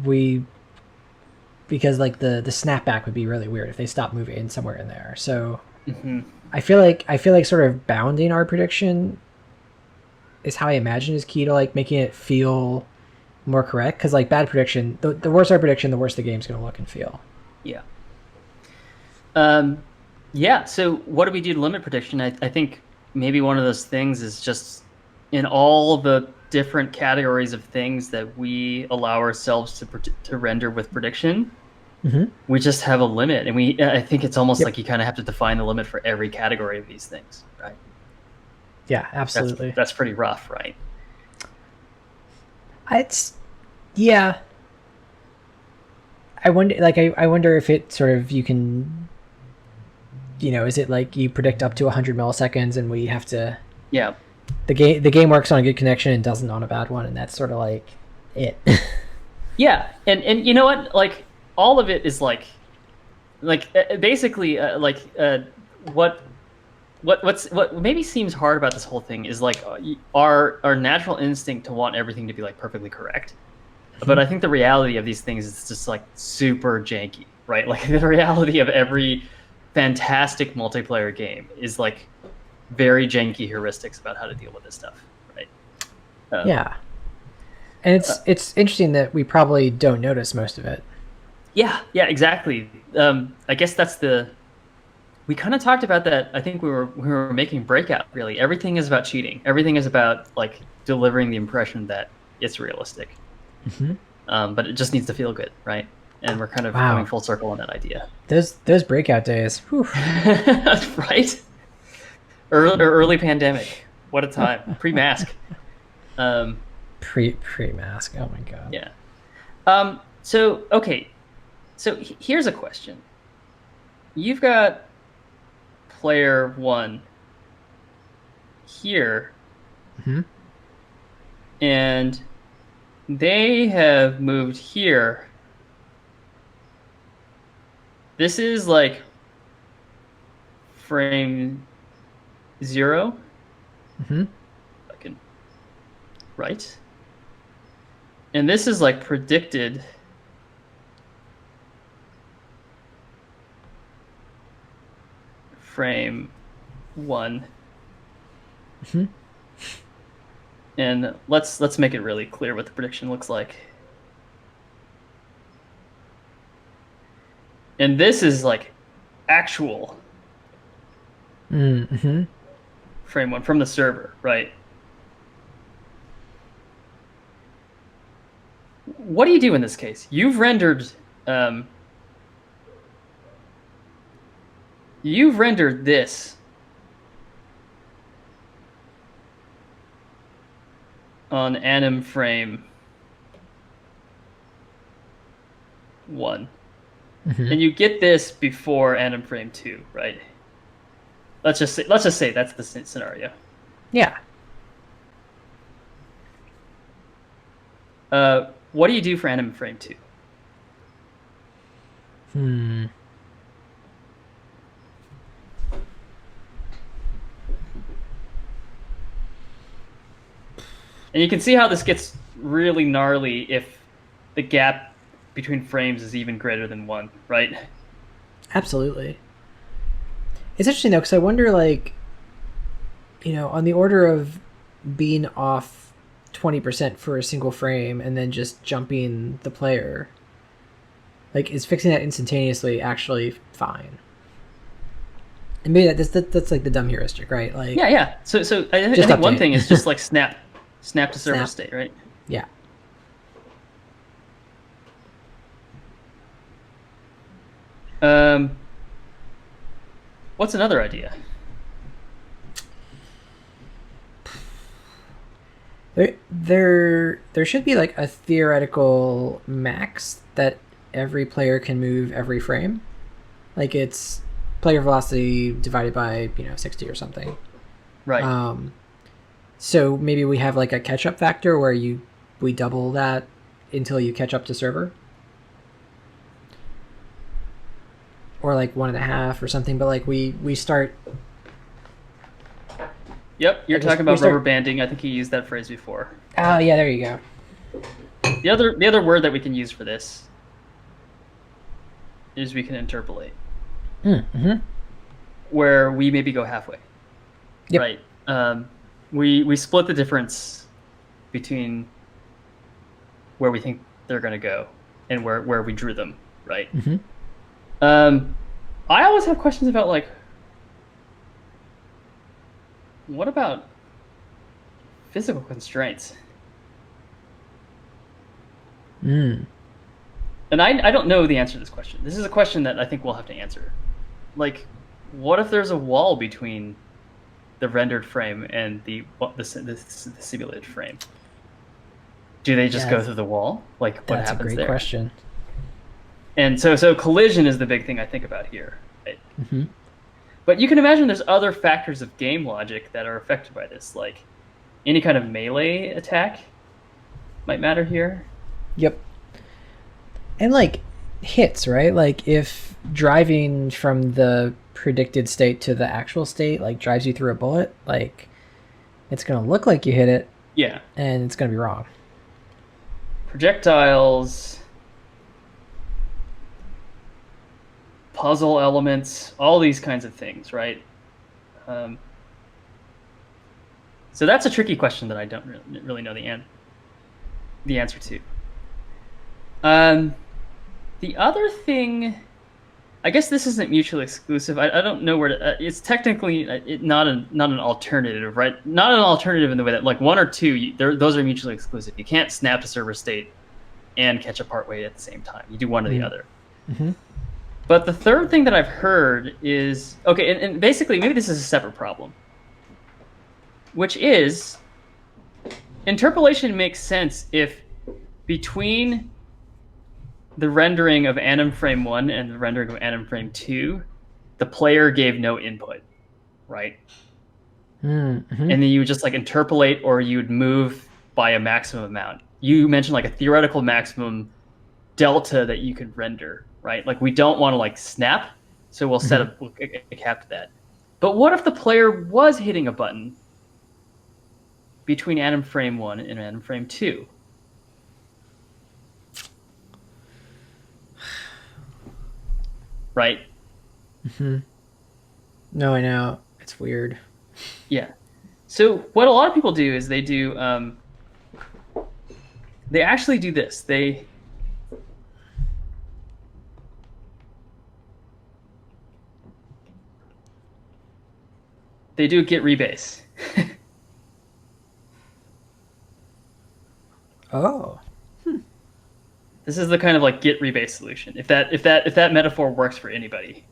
we because like the snapback would be really weird if they stopped moving somewhere in there. So I feel like sort of bounding our prediction is how I imagine is key to like making it feel more correct. Because like bad prediction, the worse our prediction, the worse the game's going to look and feel. Yeah. Yeah. So what do we do to limit prediction? I think maybe one of those things is just in all the different categories of things that we allow ourselves to render with prediction. We just have a limit, and I think it's almost like you kind of have to define the limit for every category of these things, right? Yeah, absolutely. That's pretty rough, right? It's yeah. I wonder, like, I wonder if it sort of you can, is it like you predict up to 100 milliseconds, and we have to. Yeah. The game works on a good connection and doesn't on a bad one, and that's sort of like it. Yeah, and you know what? Like all of it is like basically what maybe seems hard about this whole thing is like our natural instinct to want everything to be like perfectly correct. But I think the reality of these things is just like super janky, right? Like the reality of every fantastic multiplayer game is like very janky heuristics about how to deal with this stuff, right? Yeah, and it's interesting that we probably don't notice most of it. Yeah, exactly. I guess we kind of talked about that. I think we were making Breakout. Really, everything is about cheating. Everything is about like delivering the impression that it's realistic. But it just needs to feel good, right? And we're kind of coming full circle on that idea. Those Breakout days, right? Early pandemic. What a time. Pre-mask. Pre-mask. Oh my god. Yeah. So okay. So here's a question. You've got player 1 here, and they have moved here. This is like frame 0. Right? And this is like predicted frame 1. And let's make it really clear what the prediction looks like. And this is like actual frame 1 from the server, right? What do you do in this case? You've rendered this on anim frame 1. And you get this before anim frame 2, right? Let's just say that's the scenario. Yeah. What do you do for anim frame 2? And you can see how this gets really gnarly if the gap between frames is even greater than 1, right? Absolutely. It's interesting though, because I wonder, like, on the order of being off 20% for a single frame and then just jumping the player, like, is fixing that instantaneously actually fine? And maybe that's like the dumb heuristic, right? Like, yeah. So I think one thing is just like snap to server state, right? Yeah. What's another idea? There should be like a theoretical max that every player can move every frame. Like it's player velocity divided by 60 or something. Right. So maybe we have like a catch-up factor where we double that until you catch up to server, or like 1.5 or something. But like we start. Yep, you're talking about rubber banding. I think you used that phrase before. Oh yeah, there you go. The other word that we can use for this is we can interpolate, Mm-hmm. where we maybe go halfway. Yep. Right. We split the difference between where we think they're going to go and where we drew them. Right. Mm-hmm. I always have questions about like, what about physical constraints? Mm. And I don't know the answer to this question. This is a question that I think we'll have to answer. Like, what if there's a wall between the rendered frame and the simulated frame? Do they just go through the wall? Like, what That's happens a great there? question. And so collision is the big thing I think about here. Right? Mm-hmm. But you can imagine there's other factors of game logic that are affected by this, like any kind of melee attack might matter here. Yep. And like hits, right? Like if driving from the predicted state to the actual state like drives you through a bullet, like it's gonna look like you hit it. Yeah. And it's gonna be wrong. Projectiles, puzzle elements, all these kinds of things, right? So that's a tricky question that I don't really know the answer to. The other thing, I guess this isn't mutually exclusive. I don't know where to. It's technically not an alternative, right? Not an alternative in the way that like one or two, those are mutually exclusive. You can't snap to server state and catch a part weight at the same time. You do one or the other. Mm-hmm. But the third thing that I've heard is okay, and basically maybe this is a separate problem, which is interpolation makes sense if between the rendering of anim frame 1 and the rendering of anim frame 2, the player gave no input, right? Mm-hmm. And then you would just like interpolate, or you would move by a maximum amount. You mentioned like a theoretical maximum delta that you could render, right? Like we don't want to like snap, so we'll set a cap to that. But what if the player was hitting a button between anim frame 1 and anim frame 2? Right? Mm-hmm. No, I know. It's weird. Yeah. So what a lot of people do is they actually do this. They do git rebase. Oh. This is the kind of like git rebase solution. If that metaphor works for anybody.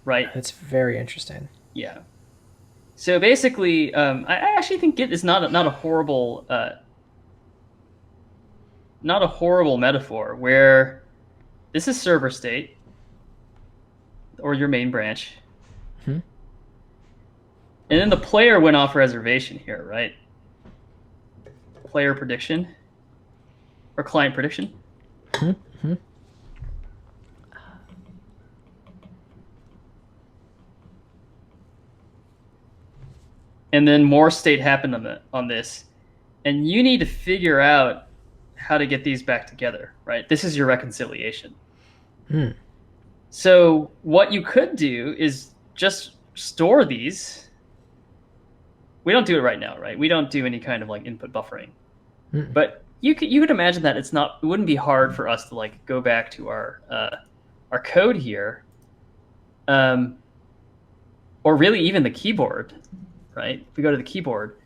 Right? That's very interesting. Yeah. So basically, I actually think Git is not a horrible metaphor. Where this is server state or your main branch, Mm-hmm. and then the player went off reservation here, right? Player prediction or client prediction. Mm-hmm. And then more state happened on this, and you need to figure out how to get these back together, right? This is your reconciliation. Mm. So what you could do is just store these. We don't do it right now, right? We don't do any kind of like input buffering. Mm. But you could imagine that it wouldn't be hard for us to like go back to our code here, or really even the keyboard. Right? If we go to the keyboard,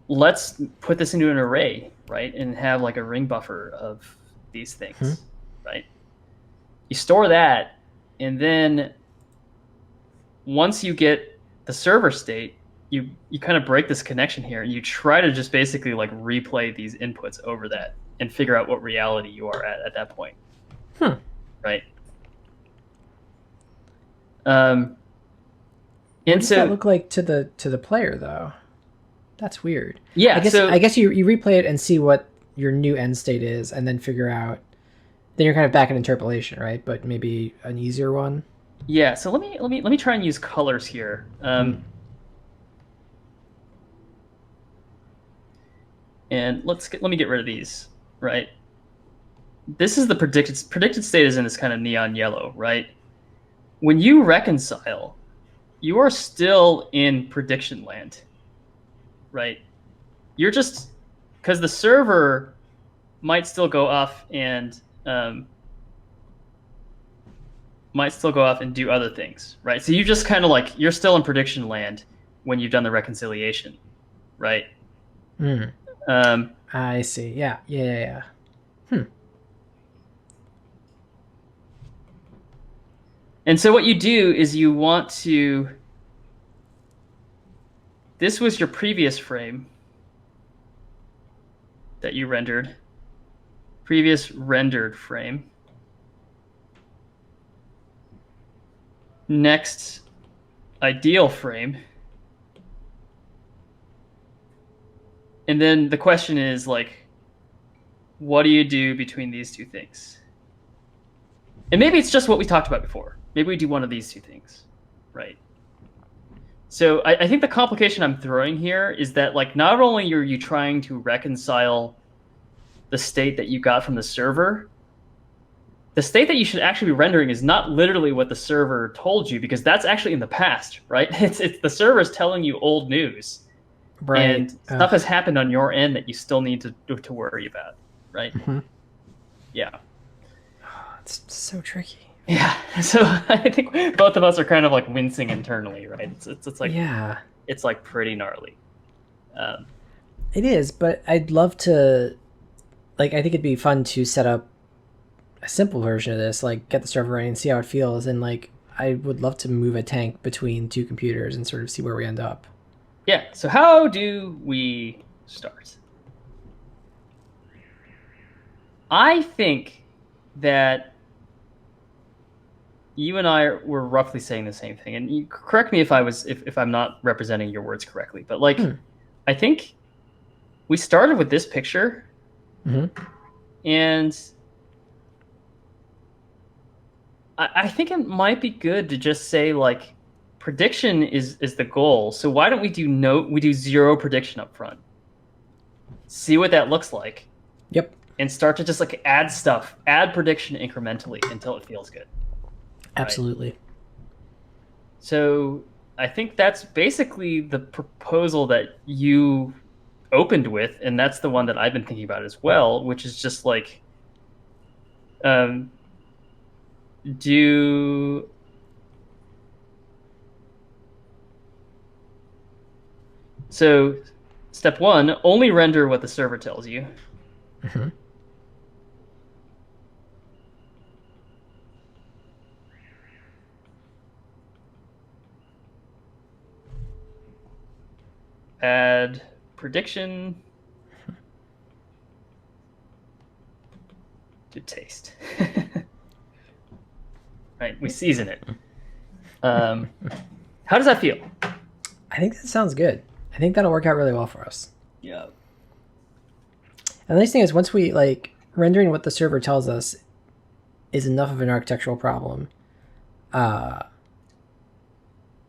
let's put this into an array, right? And have like a ring buffer of these things, right? You store that, and then once you get the server state, you kind of break this connection here, and you try to just basically like replay these inputs over that and figure out what reality you are at that point. Right? What does that look like to the player though? That's weird. Yeah, I guess you replay it and see what your new end state is, and then figure out. Then you're kind of back in interpolation, right? But maybe an easier one. Yeah. So let me try and use colors here. And let me get rid of these, right? This is the predicted state is in this kind of neon yellow, right? When you reconcile, you are still in prediction land, right? You're just because the server might still go off and do other things, right? So you just kind of like you're still in prediction land when you've done the reconciliation, right? Hmm. Um, I see. Yeah. Yeah. Yeah. Yeah. Hmm. and so what you do is you want to. This was your previous frame that you rendered. Previous rendered frame. Next ideal frame. And then the question is like, what do you do between these two things? And maybe it's just what we talked about before. Maybe we do one of these two things, right? So I think the complication I'm throwing here is that like not only are you trying to reconcile the state that you got from the server, the state that you should actually be rendering is not literally what the server told you because that's actually in the past, right? It's the server is telling you old news, Right. and stuff has happened on your end that you still need to worry about, right? Mm-hmm. Yeah. It's so tricky. Yeah. So I think both of us are kind of like wincing internally, right? It's like Yeah. it's like pretty gnarly. It is, but I'd love to. Like, I think it'd be fun to set up a simple version of this, like get the server running and see how it feels, and like I would love to move a tank between two computers and sort of see where we end up. Yeah. So how do we start? I think that you and I were roughly saying the same thing, and you correct me if I'm not representing your words correctly, but like I think we started with this picture, and I think it might be good to just say like prediction is the goal. So why don't we do zero prediction up front? See what that looks like. Yep. And start to just like add prediction incrementally until it feels good. Absolutely. Right? So I think that's basically the proposal that you opened with, and that's the one that I've been thinking about as well, which is just like do so step one, only render what the server tells you. Add prediction to taste. Right, we season it. How does that feel? I think that sounds good. I think that'll work out really well for us. Yeah. And the nice thing is, once we like rendering what the server tells us is enough of an architectural problem,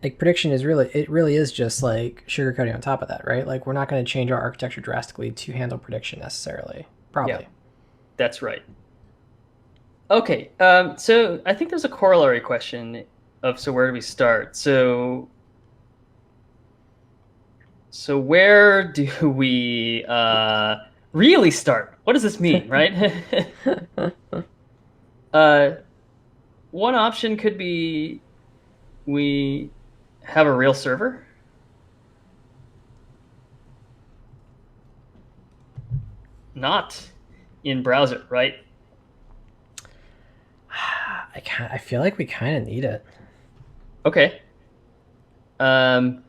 like prediction is really is just like sugarcoating on top of that, right? Like we're not going to change our architecture drastically to handle prediction necessarily. Probably. Yeah, that's right. Okay, so I think there's a corollary question of so where do we start? So where do we really start? What does this mean, right? One option could be we have a real server. Not in browser, right? I feel like we kind of need it. Okay. Let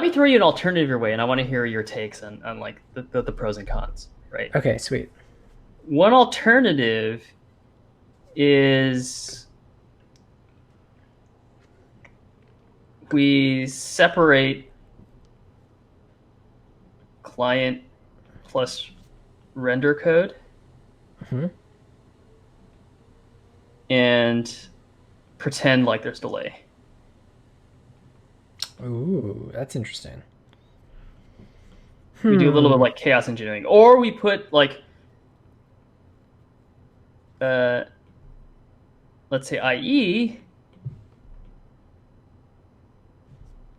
me throw you an alternative your way, and I want to hear your takes on like the pros and cons, right? Okay, sweet. One alternative is we separate client plus render code and pretend like there's delay. Ooh, that's interesting. We do a little bit of like chaos engineering, or we put like, let's say IE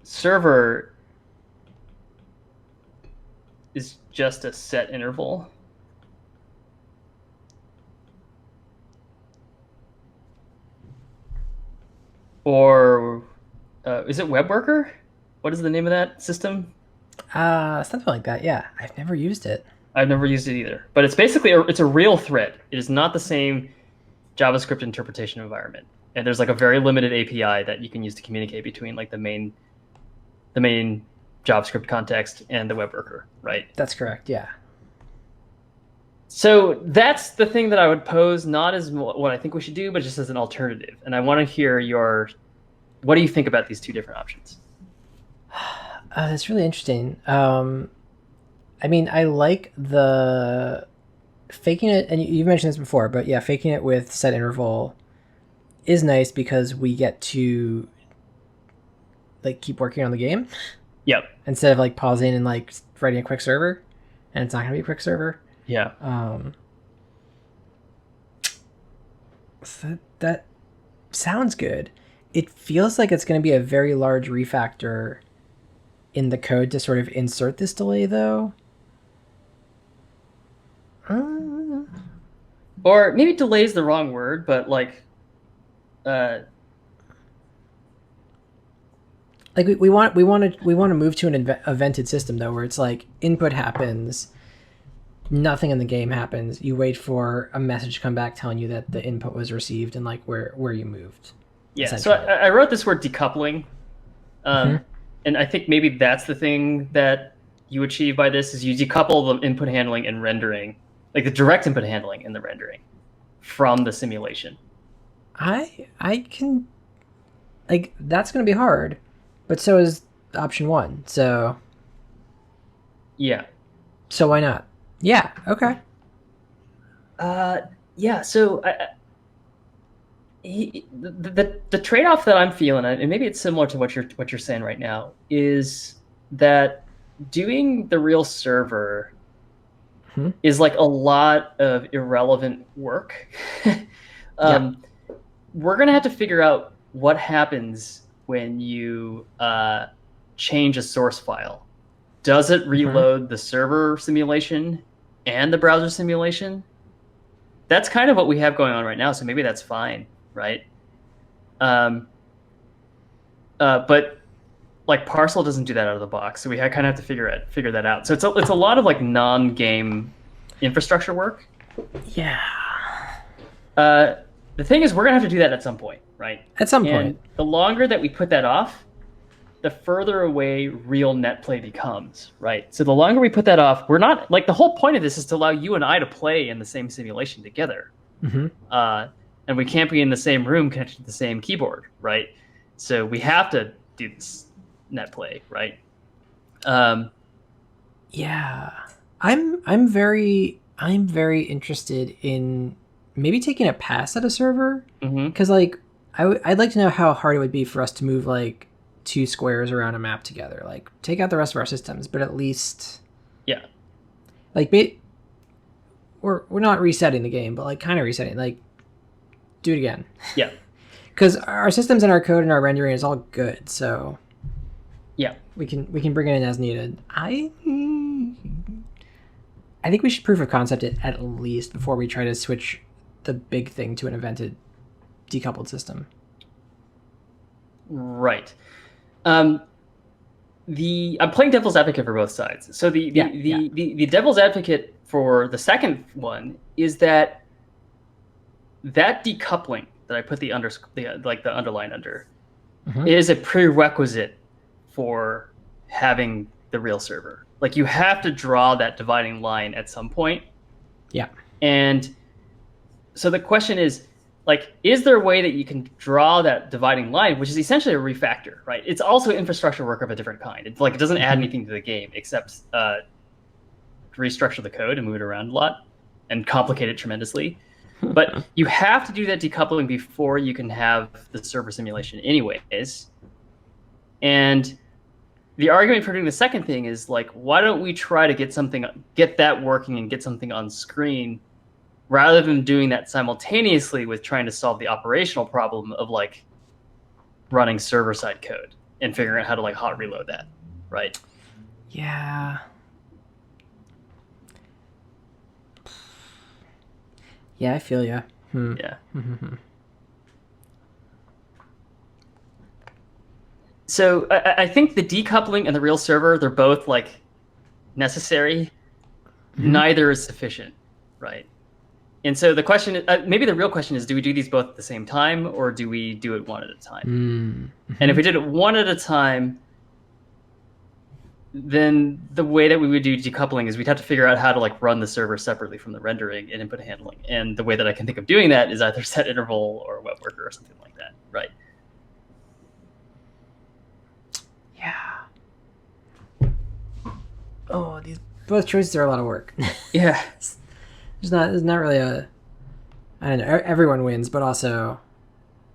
server is just a set interval. Or is it web worker? What is the name of that system? Something like that. Yeah, I've never used it. I've never used it either, but it's basically it's a real thread. It is not the same JavaScript interpretation environment, and there's like a very limited API that you can use to communicate between like the main JavaScript context and the web worker, right? That's correct. Yeah. So that's the thing that I would pose, not as what I think we should do, but just as an alternative. And I want to hear what do you think about these two different options? That's really interesting. I mean, I like the faking it, and you've mentioned this before, but yeah, faking it with set interval is nice because we get to like keep working on the game. Yep. Instead of like pausing and like writing a quick server, and it's not going to be a quick server. Yeah. So that sounds good. It feels like it's going to be a very large refactor in the code to sort of insert this delay, though. Or maybe delay is the wrong word, but like we want to move to an evented system though, where it's like input happens, nothing in the game happens. You wait for a message to come back telling you that the input was received and like where you moved. Yeah. So I wrote this word decoupling, and I think maybe that's the thing that you achieve by this is you decouple the input handling and rendering, like the direct input handling and the rendering, from the simulation. I can, like, that's going to be hard, but so is option one. So yeah. So why not? Yeah. Okay. Yeah. So the trade-off that I'm feeling, and maybe it's similar to what you're saying right now, is that doing the real server is like a lot of irrelevant work. We're gonna have to figure out what happens when you change a source file. Does it reload the server simulation and the browser simulation? That's kind of what we have going on right now, so maybe that's fine, right? But like Parcel doesn't do that out of the box, so we kind of have to figure that out. So it's a lot of like non-game infrastructure work. Yeah. The thing is, we're gonna have to do that at some point, right? At some point. The longer that we put that off, the further away real netplay becomes, right? So the longer we put that off, we're not like the whole point of this is to allow you and I to play in the same simulation together, and we can't be in the same room connected to the same keyboard, right? So we have to do this netplay, right? Yeah, I'm very interested in maybe taking a pass at a server, because like I'd like to know how hard it would be for us to move like two squares around a map together. Like take out the rest of our systems, but at least like we're not resetting the game, but like kind of resetting. Like do it again. Yeah, because our systems and our code and our rendering is all good, so yeah, we can bring it in as needed. I think we should proof of concept it at least before we try to switch the big thing to an evented decoupled system. Right. I'm playing devil's advocate for both sides. So the devil's advocate for the second one is that decoupling that I put the underline under is a prerequisite for having the real server. Like you have to draw that dividing line at some point. Yeah. And so the question is, like, is there a way that you can draw that dividing line, which is essentially a refactor, right? It's also infrastructure work of a different kind. It's like it doesn't add anything to the game except restructure the code and move it around a lot and complicate it tremendously. But you have to do that decoupling before you can have the server simulation anyways. And the argument for doing the second thing is like, why don't we try to get that working and get something on screen, rather than doing that simultaneously with trying to solve the operational problem of like running server-side code and figuring out how to like hot reload that, right? Yeah. Yeah, I feel you. Yeah. So I think the decoupling and the real server, they're both like necessary. Neither is sufficient, right? And so the question, maybe the real question is, do we do these both at the same time, or do we do it one at a time? And if we did it one at a time, then the way that we would do decoupling is we'd have to figure out how to like run the server separately from the rendering and input handling. And the way that I can think of doing that is either set interval or web worker or something like that, right? Yeah. Oh, these both choices are a lot of work. Yeah. There's not really a, I don't know, everyone wins, but also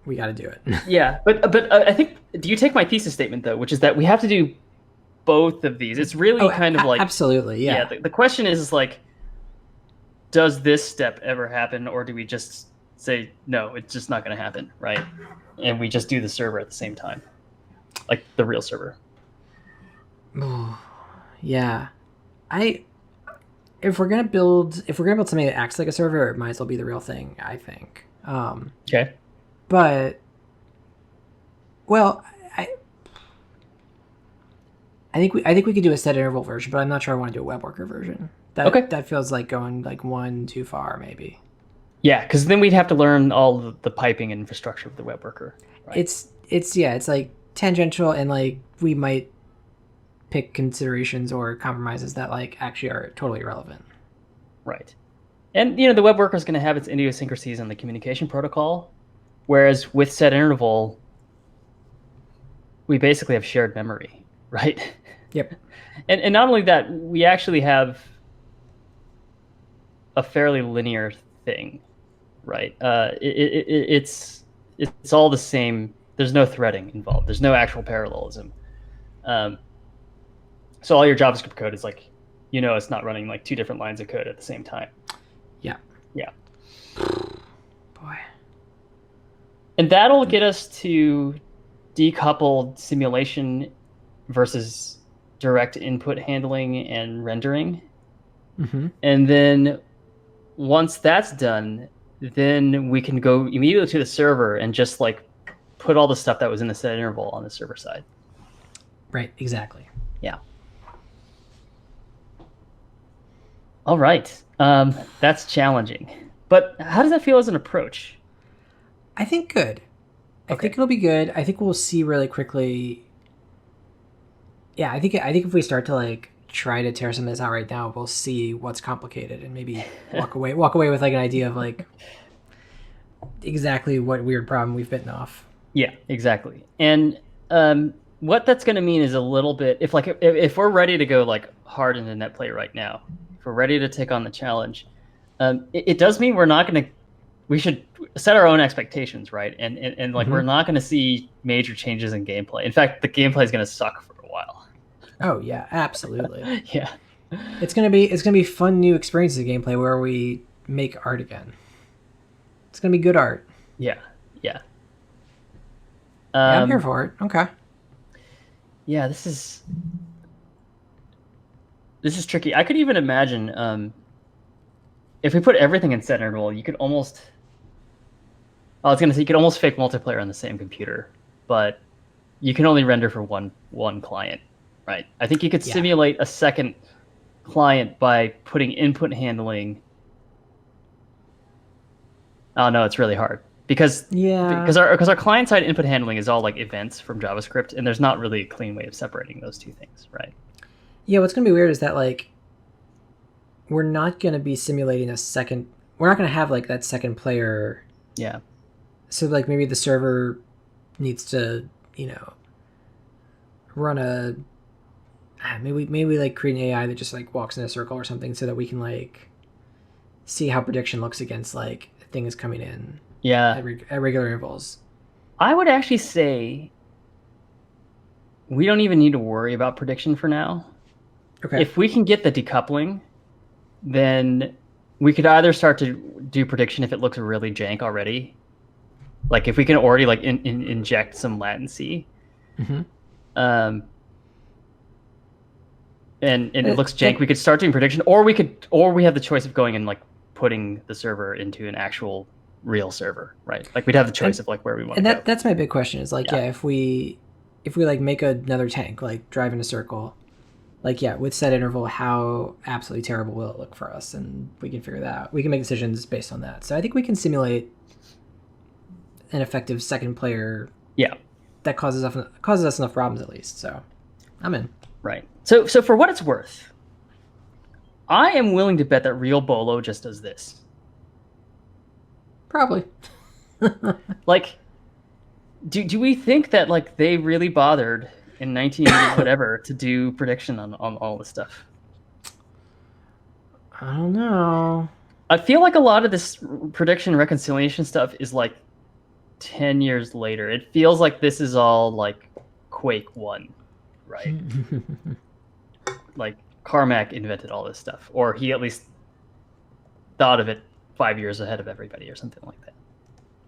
we got to do it. Yeah, but I think, do you take my thesis statement though, which is that we have to do both of these? It's really kind of like, absolutely, yeah. The question is like, does this step ever happen, or do we just say no, it's just not going to happen, right? And we just do the server at the same time, like the real server. Yeah, if we're gonna build something that acts like a server, it might as well be the real thing, I think. Okay. But, well, I think we could do a set interval version, but I'm not sure I want to do a web worker version. That feels like going like one too far, maybe. Yeah, because then we'd have to learn all the piping and infrastructure of the web worker. Right? It's like tangential, and like we might pick considerations or compromises that like actually are totally irrelevant. Right. And the web worker is going to have its idiosyncrasies in the communication protocol, whereas with set interval, we basically have shared memory, right? Yep. And not only that, we actually have a fairly linear thing, right? It's all the same. There's no threading involved. There's no actual parallelism. So all your JavaScript code is like, it's not running like two different lines of code at the same time. Yeah. Yeah. Boy. And that'll get us to decoupled simulation versus direct input handling and rendering. And then once that's done, then we can go immediately to the server and just like put all the stuff that was in the set interval on the server side. Right, exactly. Yeah. All right. That's challenging. But how does that feel as an approach? I think good. I think it'll be good. I think we'll see really quickly. Yeah, I think if we start to like try to tear some of this out right now, we'll see what's complicated and maybe walk away with like an idea of like exactly what weird problem we've bitten off. Yeah, exactly. And what that's going to mean is a little bit, if we're ready to go like hard into netplay right now, if we're ready to take on the challenge, it does mean we should set our own expectations, right? And like we're not going to see major changes in gameplay. In fact, the gameplay is going to suck for a while. Oh yeah, absolutely. Yeah, it's gonna be fun new experiences of gameplay where we make art again. It's gonna be good art. Yeah. I'm here for it. Okay. Yeah, this is tricky. I could even imagine if we put everything in set interval, you could almost. I was gonna say you could almost fake multiplayer on the same computer, but you can only render for one client, right? I think you could simulate a second client by putting input handling. Oh no, it's really hard because our client side input handling is all like events from JavaScript, and there's not really a clean way of separating those two things, right? Yeah, what's gonna be weird is that like we're not gonna be simulating a second. We're not gonna have like that second player. Yeah. So like maybe the server needs to run a maybe like create an AI that just like walks in a circle or something so that we can like see how prediction looks against like things coming in. Yeah. At regular intervals. I would actually say we don't even need to worry about prediction for now. Okay. If we can get the decoupling, then we could either start to do prediction if it looks really jank already. Like if we can already like inject some latency. And it looks jank, we could start doing prediction, or we have the choice of going and like putting the server into an actual real server, right? Like we'd have the choice of like where we want to go. That's my big question is like, if we like make another tank, like drive in a circle, like, with set interval, how absolutely terrible will it look for us? And we can figure that out. We can make decisions based on that. So I think we can simulate an effective second player. Yeah. That causes us enough problems at least. So I'm in. Right. So for what it's worth, I am willing to bet that real Bolo just does this. Probably. Like, do we think that like they really bothered in 1980 whatever to do prediction on all this stuff? I don't know. I feel like a lot of this prediction reconciliation stuff is like 10 years later. It feels like this is all like Quake 1, right? Like Carmack invented all this stuff, or he at least thought of it 5 years ahead of everybody or something like that.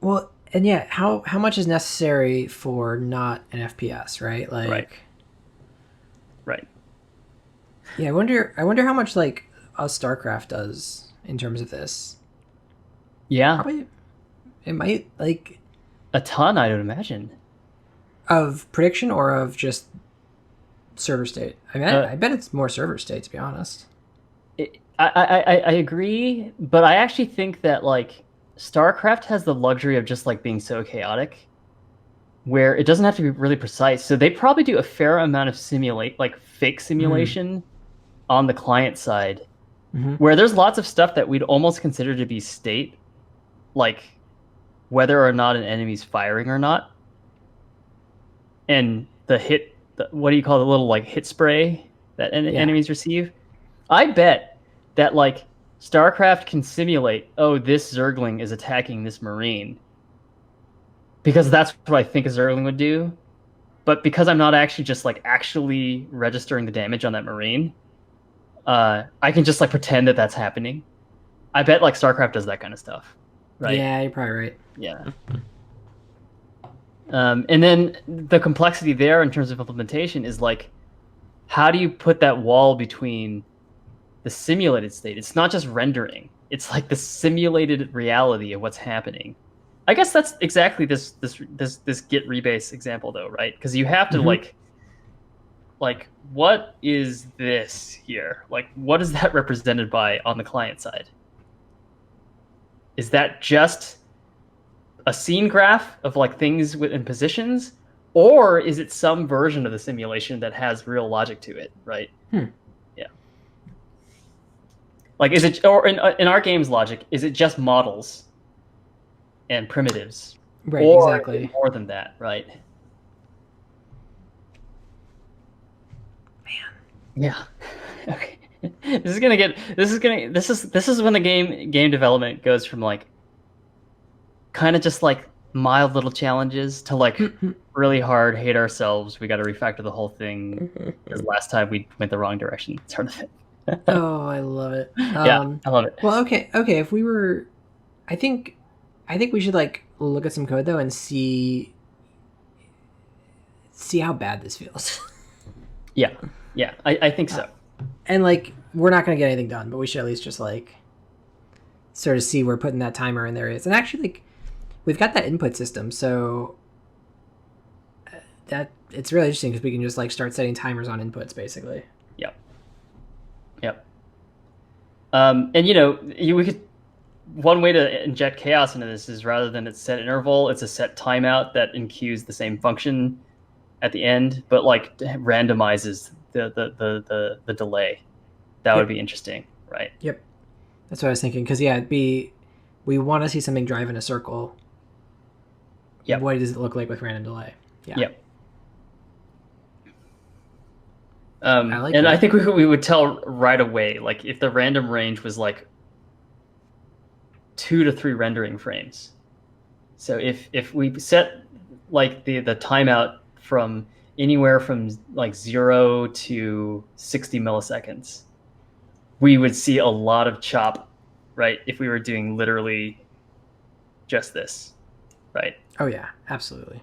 Well, and how much is necessary for not an FPS, right? Like, right. Yeah, I wonder how much like StarCraft does in terms of this. Yeah, probably it might like a ton, I would imagine. Of prediction or of just server state? I mean, I bet it's more server state, to be honest. I agree, but I actually think that like StarCraft has the luxury of just like being so chaotic where it doesn't have to be really precise. So they probably do a fair amount of fake simulation on the client side, where there's lots of stuff that we'd almost consider to be state, like whether or not an enemy's firing or not. And what do you call the little like hit spray that enemies receive? I bet that like StarCraft can simulate, oh, this Zergling is attacking this Marine, because that's what I think a Zergling would do. But because I'm not actually just like actually registering the damage on that Marine, I can just like pretend that that's happening. I bet like StarCraft does that kind of stuff, right? Yeah, you're probably right. Yeah. And then the complexity there in terms of implementation is like, how do you put that wall between the simulated state? It's not just rendering. It's like the simulated reality of what's happening. I guess that's exactly this Git rebase example though, right? Because you have to like what is this here? Like what is that represented by on the client side? Is that just a scene graph of like things in positions, or is it some version of the simulation that has real logic to it, right? Yeah. Like, is it, or in our game's logic, is it just models and primitives? Right, or exactly. More than that, right? Man. Yeah. Okay. This is when the game development goes from like kind of just like mild little challenges to like really hard, hate ourselves, we got to refactor the whole thing because last time we went the wrong direction sort of thing. Oh, I love it. Yeah, I love it. Well, okay, if we were, I think we should like look at some code though and see how bad this feels. Yeah, I think so. And like we're not going to get anything done, but we should at least just like sort of see where putting that timer in there is. And actually, like, we've got that input system, so that it's really interesting because we can just like start setting timers on inputs basically. Yep. And you know, we could, one way to inject chaos into this is rather than its set interval, it's a set timeout that enqueues the same function at the end, but like randomizes the delay. That would be interesting, right? Yep. That's what I was thinking. Because we want to see something drive in a circle. Yep. What does it look like with random delay? Yeah. Yep. I think we would tell right away, like if the random range was like 2 to 3 rendering frames. So if we set like the timeout from anywhere from like 0 to 60 milliseconds, we would see a lot of chop, right? If we were doing literally just this, right? Oh yeah, absolutely.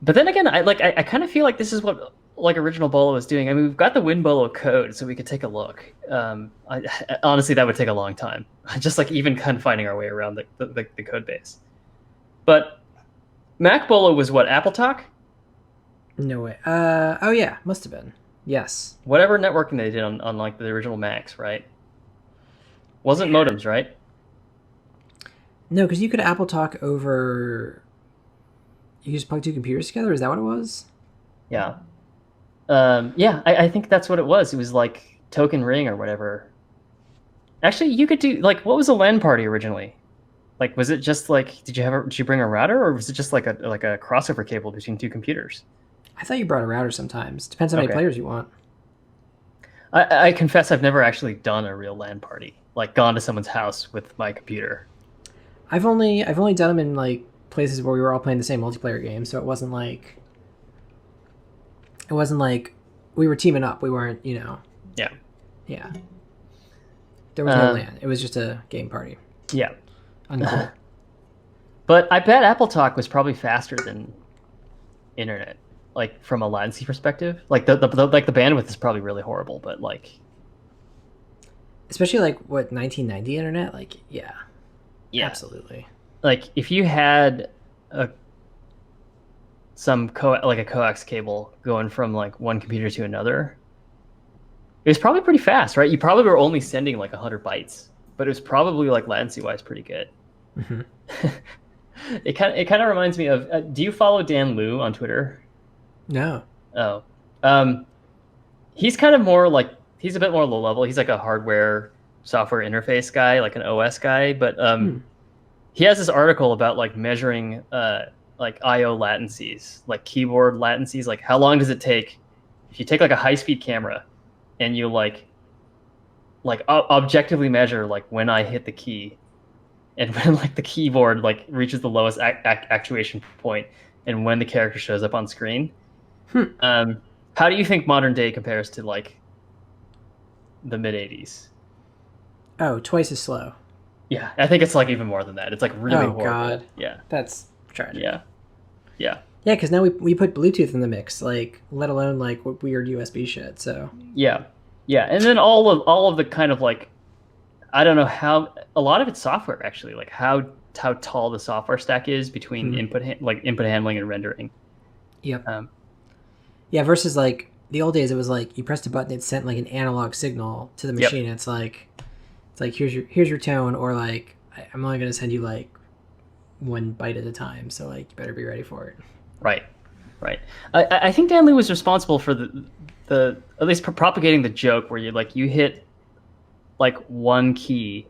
But then again, I kind of feel like this is what like original Bolo was doing. I mean, we've got the WinBolo code, so we could take a look. Honestly, that would take a long time, just like even kind of finding our way around the code base. But Mac Bolo was what, AppleTalk? No way. Oh yeah, must have been. Yes. Whatever networking they did on like the original Macs, right? Wasn't modems, right? No, because you could Apple Talk over. You just plug two computers together. Is that what it was? Yeah. Yeah, I think that's what it was. It was like Token Ring or whatever. Actually, you could do like, what was a LAN party originally? Like, was it just like, did you bring a router, or was it just like a crossover cable between two computers? I thought you brought a router sometimes. Depends how many players you want. I confess I've never actually done a real LAN party, like gone to someone's house with my computer. I've only done them in like places where we were all playing the same multiplayer game, so it wasn't like we were teaming up. We weren't, Yeah. Yeah. There was no LAN. It was just a game party. Yeah. Uncool. But I bet Apple Talk was probably faster than internet, like from a latency perspective. Like the bandwidth is probably really horrible, but like, especially like what 1990 internet, like yeah, absolutely. Like if you had a coax cable going from like one computer to another, it was probably pretty fast, right? You probably were only sending like 100 bytes, but it was probably like latency wise pretty good. Mm-hmm. It kind of reminds me of. Do you follow Dan Liu on Twitter? No. Oh, he's kind of more like, he's a bit more low level. He's like a hardware software interface guy, like an OS guy. But he has this article about like measuring like I/O latencies, like keyboard latencies. Like how long does it take if you take like a high speed camera and you like objectively measure like when I hit the key and when like the keyboard like reaches the lowest actuation point and when the character shows up on screen. How do you think modern day compares to like the mid 80s? Oh, twice as slow. Yeah, I think it's like even more than that. It's like really horrible. God. Yeah, that's tragic. Yeah, because now we put Bluetooth in the mix, like let alone like weird USB shit. So yeah, and then all of the kind of like, I don't know how, a lot of it's software actually, like how tall the software stack is between input handling and rendering. Yep. Yeah, versus like the old days, it was like you pressed a button, it sent like an analog signal to the machine. Yep. It's like here's your tone, or like I'm only gonna send you like 1 byte at a time, so like you better be ready for it. Right. I think Dan Liu was responsible for the at least propagating the joke where you hit like one key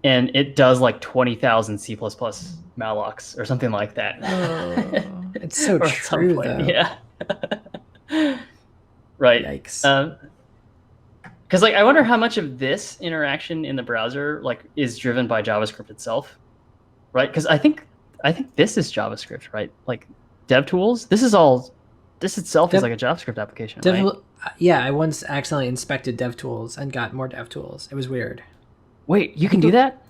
and it does like 20,000 C++ mallocs or something like that. Oh, it's so true though. Yeah. Right. Yikes. Because like I wonder how much of this interaction in the browser like is driven by JavaScript itself, right? Because I think this is JavaScript, right? Like DevTools. This itself is like a JavaScript application, right? Yeah, I once accidentally inspected DevTools and got more DevTools. It was weird. Wait, you can do that?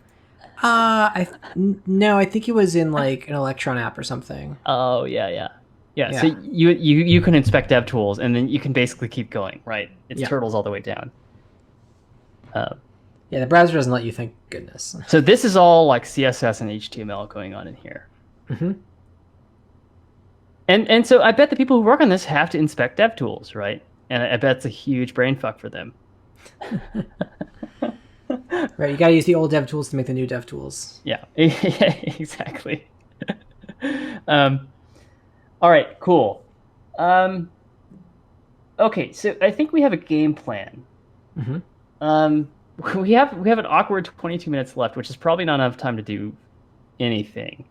No, I think it was in like an Electron app or something. Oh yeah. So you can inspect DevTools and then you can basically keep going, right? It's turtles all the way down. Yeah, the browser doesn't let you, thank goodness. So this is all like CSS and HTML going on in here. Mm-hmm. And so I bet the people who work on this have to inspect DevTools, right? And I bet it's a huge brain fuck for them. Right, you gotta use the old DevTools to make the new DevTools. Yeah, exactly. All right, cool. Okay, so I think we have a game plan. Mm-hmm. We have an awkward 22 minutes left, which is probably not enough time to do anything.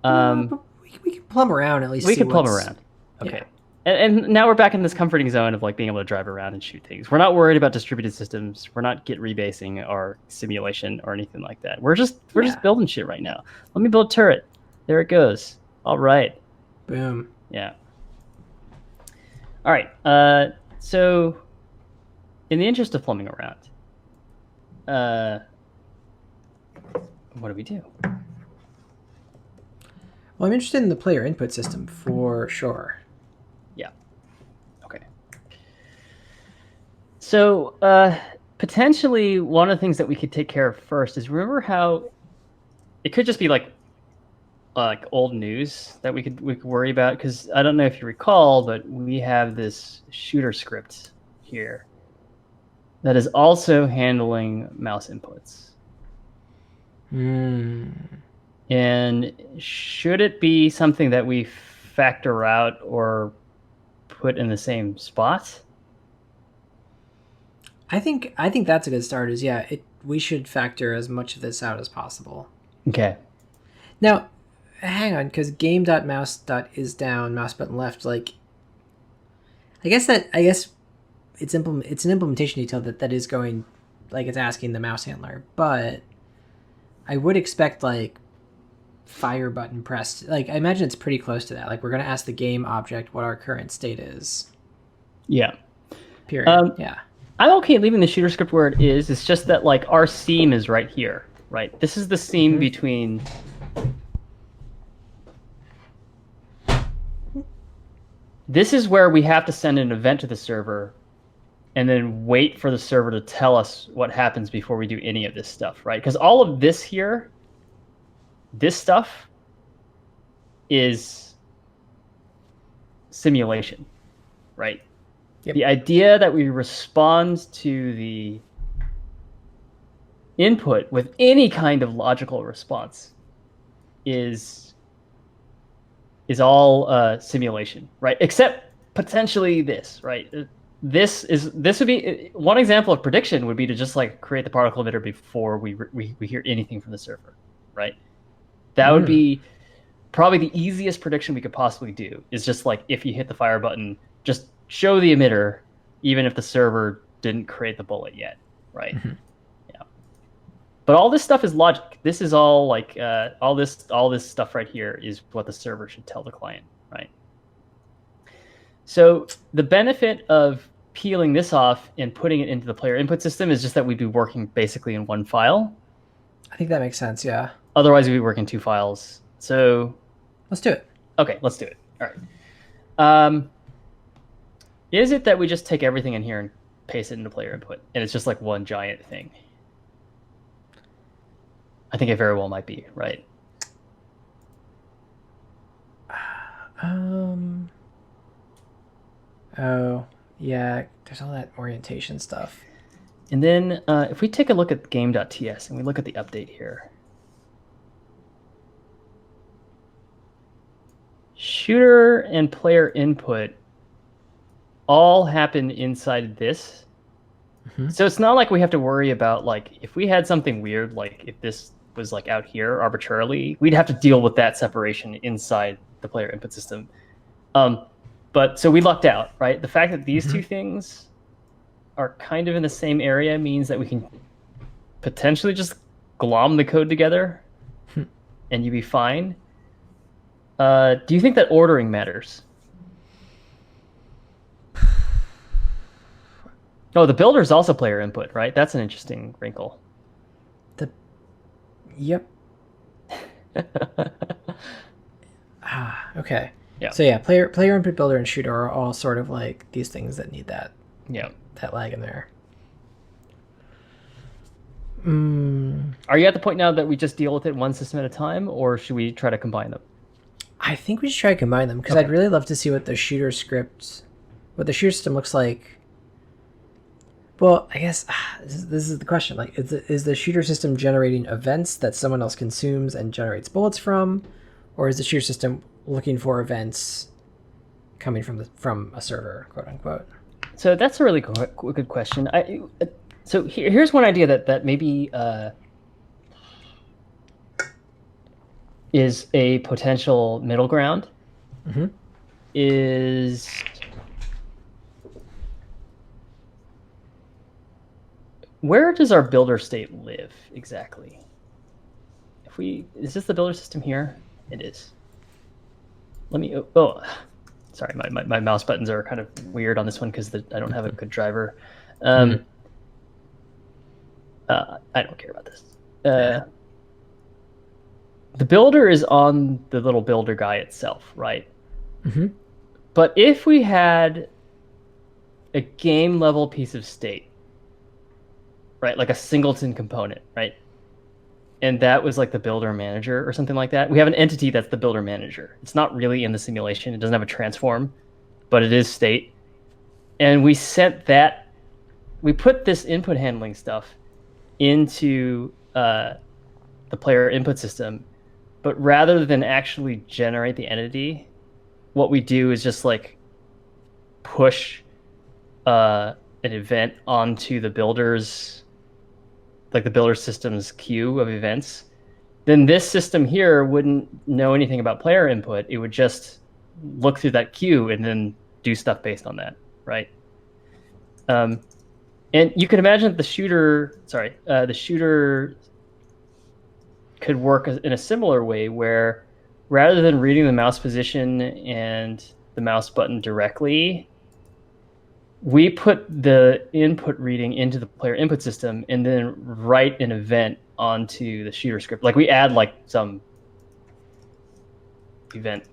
But we can plumb around at least. We can plumb around. Okay. Yeah. And now we're back in this comforting zone of like being able to drive around and shoot things. We're not worried about distributed systems. We're not Git rebasing our simulation or anything like that. We're just building shit right now. Let me build a turret. There it goes. All right. Boom. Yeah. All right. So in the interest of plumbing around, what do we do? Well, I'm interested in the player input system for sure. Yeah. Okay. So potentially one of the things that we could take care of first is, remember how it could just be like old news that we could worry about, because I don't know if you recall, but we have this shooter script here that is also handling mouse inputs. And should it be something that we factor out or put in the same spot? I think that's a good start. Is we should factor as much of this out as possible. Okay. Now, hang on, because game.mouse.is down, mouse button left. Like, I guess it's an implementation detail that is going, like, it's asking the mouse handler, but I would expect like fire button pressed. Like, I imagine it's pretty close to that. Like, we're gonna ask the game object what our current state is. Yeah. Period. Yeah. I'm okay leaving the shooter script where it is. It's just that like our seam is right here, right? This is the seam between. This is where we have to send an event to the server and then wait for the server to tell us what happens before we do any of this stuff, right? Because all of this here, this stuff is simulation, right? Yep. The idea that we respond to the input with any kind of logical response is all simulation, right? Except potentially this, right? This would be one example of prediction would be to just like create the particle emitter before we hear anything from the server, right? That would be probably the easiest prediction we could possibly do, is just like, if you hit the fire button, just show the emitter, even if the server didn't create the bullet yet, right? Yeah. But all this stuff is logic. This is all like all this stuff right here is what the server should tell the client, right? So the benefit of peeling this off and putting it into the player input system is just that we'd be working basically in one file. I think that makes sense, yeah. Otherwise, we'd be working two files. So let's do it. Okay, let's do it. All right. Is it that we just take everything in here and paste it into player input, and it's just like one giant thing? I think it very well might be, right? Oh, yeah, there's all that orientation stuff. And then if we take a look at game.ts and we look at the update here, shooter and player input all happen inside this. So it's not like we have to worry about, like, if we had something weird, like if this was like out here arbitrarily, we'd have to deal with that separation inside the player input system. But so we lucked out, right? The fact that these two things are kind of in the same area means that we can potentially just glom the code together and you'd be fine. Do you think that ordering matters? Oh, the builder is also player input, right? That's an interesting wrinkle. Yep. Okay. Yeah. So yeah, player input, builder, and shooter are all sort of like these things that need that lag in there. Are you at the point now that we just deal with it one system at a time, or should we try to combine them? I think we should try to combine them, because I'd really love to see what the shooter system looks like. Well, I guess this is the question. Like, is the shooter system generating events that someone else consumes and generates bullets from, or is the shooter system looking for events coming from a server, quote unquote? So that's a really good question. So here's one idea that maybe is a potential middle ground. Is where does our builder state live exactly? Is this the builder system here? It is. let me. Oh, sorry, my mouse buttons are kind of weird on this one because I don't have a good driver. I don't care about this. The builder is on the little builder guy itself, right? Mm-hmm. But if we had a game level piece of state, right, like a singleton component, right, and that was like the builder manager or something like that, we have an entity that's the builder manager. It's not really in the simulation. It doesn't have a transform, but it is state. And we put this input handling stuff into the player input system, but rather than actually generate the entity, what we do is just like push an event onto the builder's, like the builder system's queue of events. Then this system here wouldn't know anything about player input. It would just look through that queue and then do stuff based on that, right? And you can imagine that the shooter could work in a similar way where rather than reading the mouse position and the mouse button directly, we put the input reading into the player input system and then write an event onto the shooter script. Like we add like some event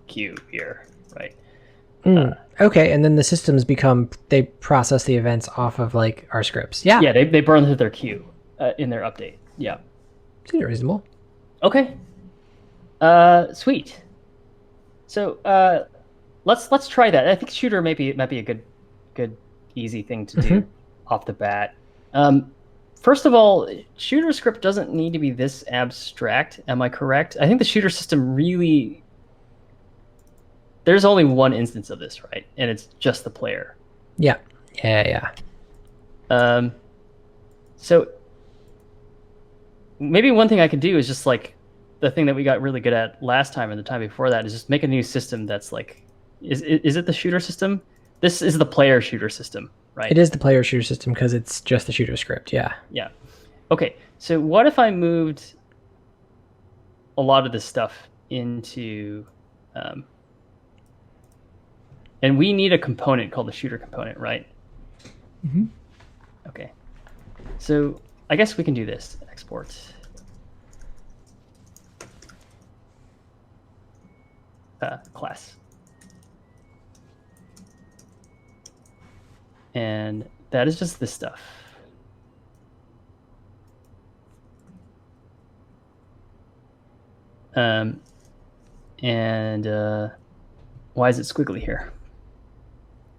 queue here, right? Okay, and then the systems they process the events off of like our scripts. Yeah. Yeah, they burn through their queue in their update. Yeah. Seems reasonable. Okay. Sweet. So let's try that. I think shooter might be a good easy thing to do off the bat. First of all, shooter script doesn't need to be this abstract. Am I correct? I think the shooter system really, there's only one instance of this, right? And it's just the player. Yeah. Yeah. So maybe one thing I could do is just like the thing that we got really good at last time and the time before that is just make a new system that's like, is it the shooter system? This is the player shooter system, right? It is the player shooter system because it's just the shooter script. Yeah. Yeah. Okay. So what if I moved a lot of this stuff into, and we need a component called the shooter component, right? Mm-hmm. Okay. So I guess we can do this. Export. Class. And that is just this stuff. And why is it squiggly here?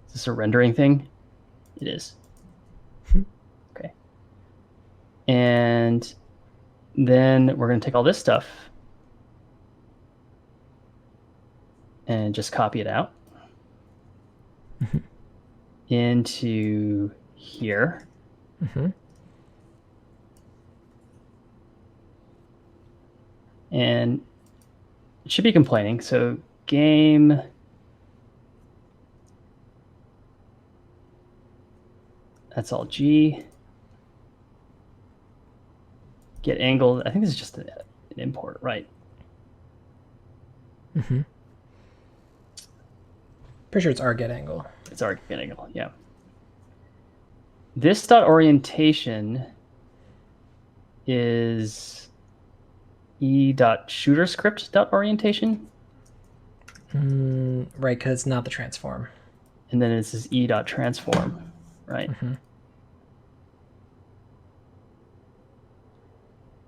Is this a rendering thing? It is. Okay. And then we're going to take all this stuff and just copy it out into here. And it should be complaining. So game that's all G. Get angle. I think this is just an import, right? Pretty sure it's our get angle. It's our get angle, yeah. This dot orientation is e dot shooter script dot orientation. Right, because it's not the transform. And then this is e dot transform, right?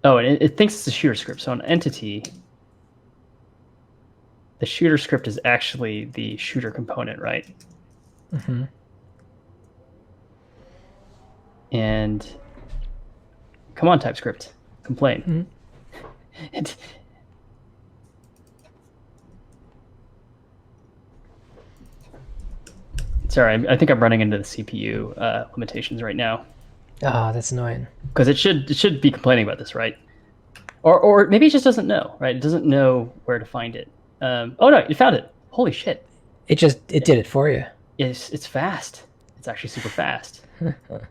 Oh, and it thinks it's a shooter script. So an entity, the shooter script is actually the shooter component, right? And come on, TypeScript, complain. Sorry, I think I'm running into the CPU limitations right now. Oh, that's annoying. Because it should be complaining about this, right? Or maybe it just doesn't know, right? It doesn't know where to find it. Oh no, you found it! Holy shit! It did it for you. It's fast. It's actually super fast. Wow.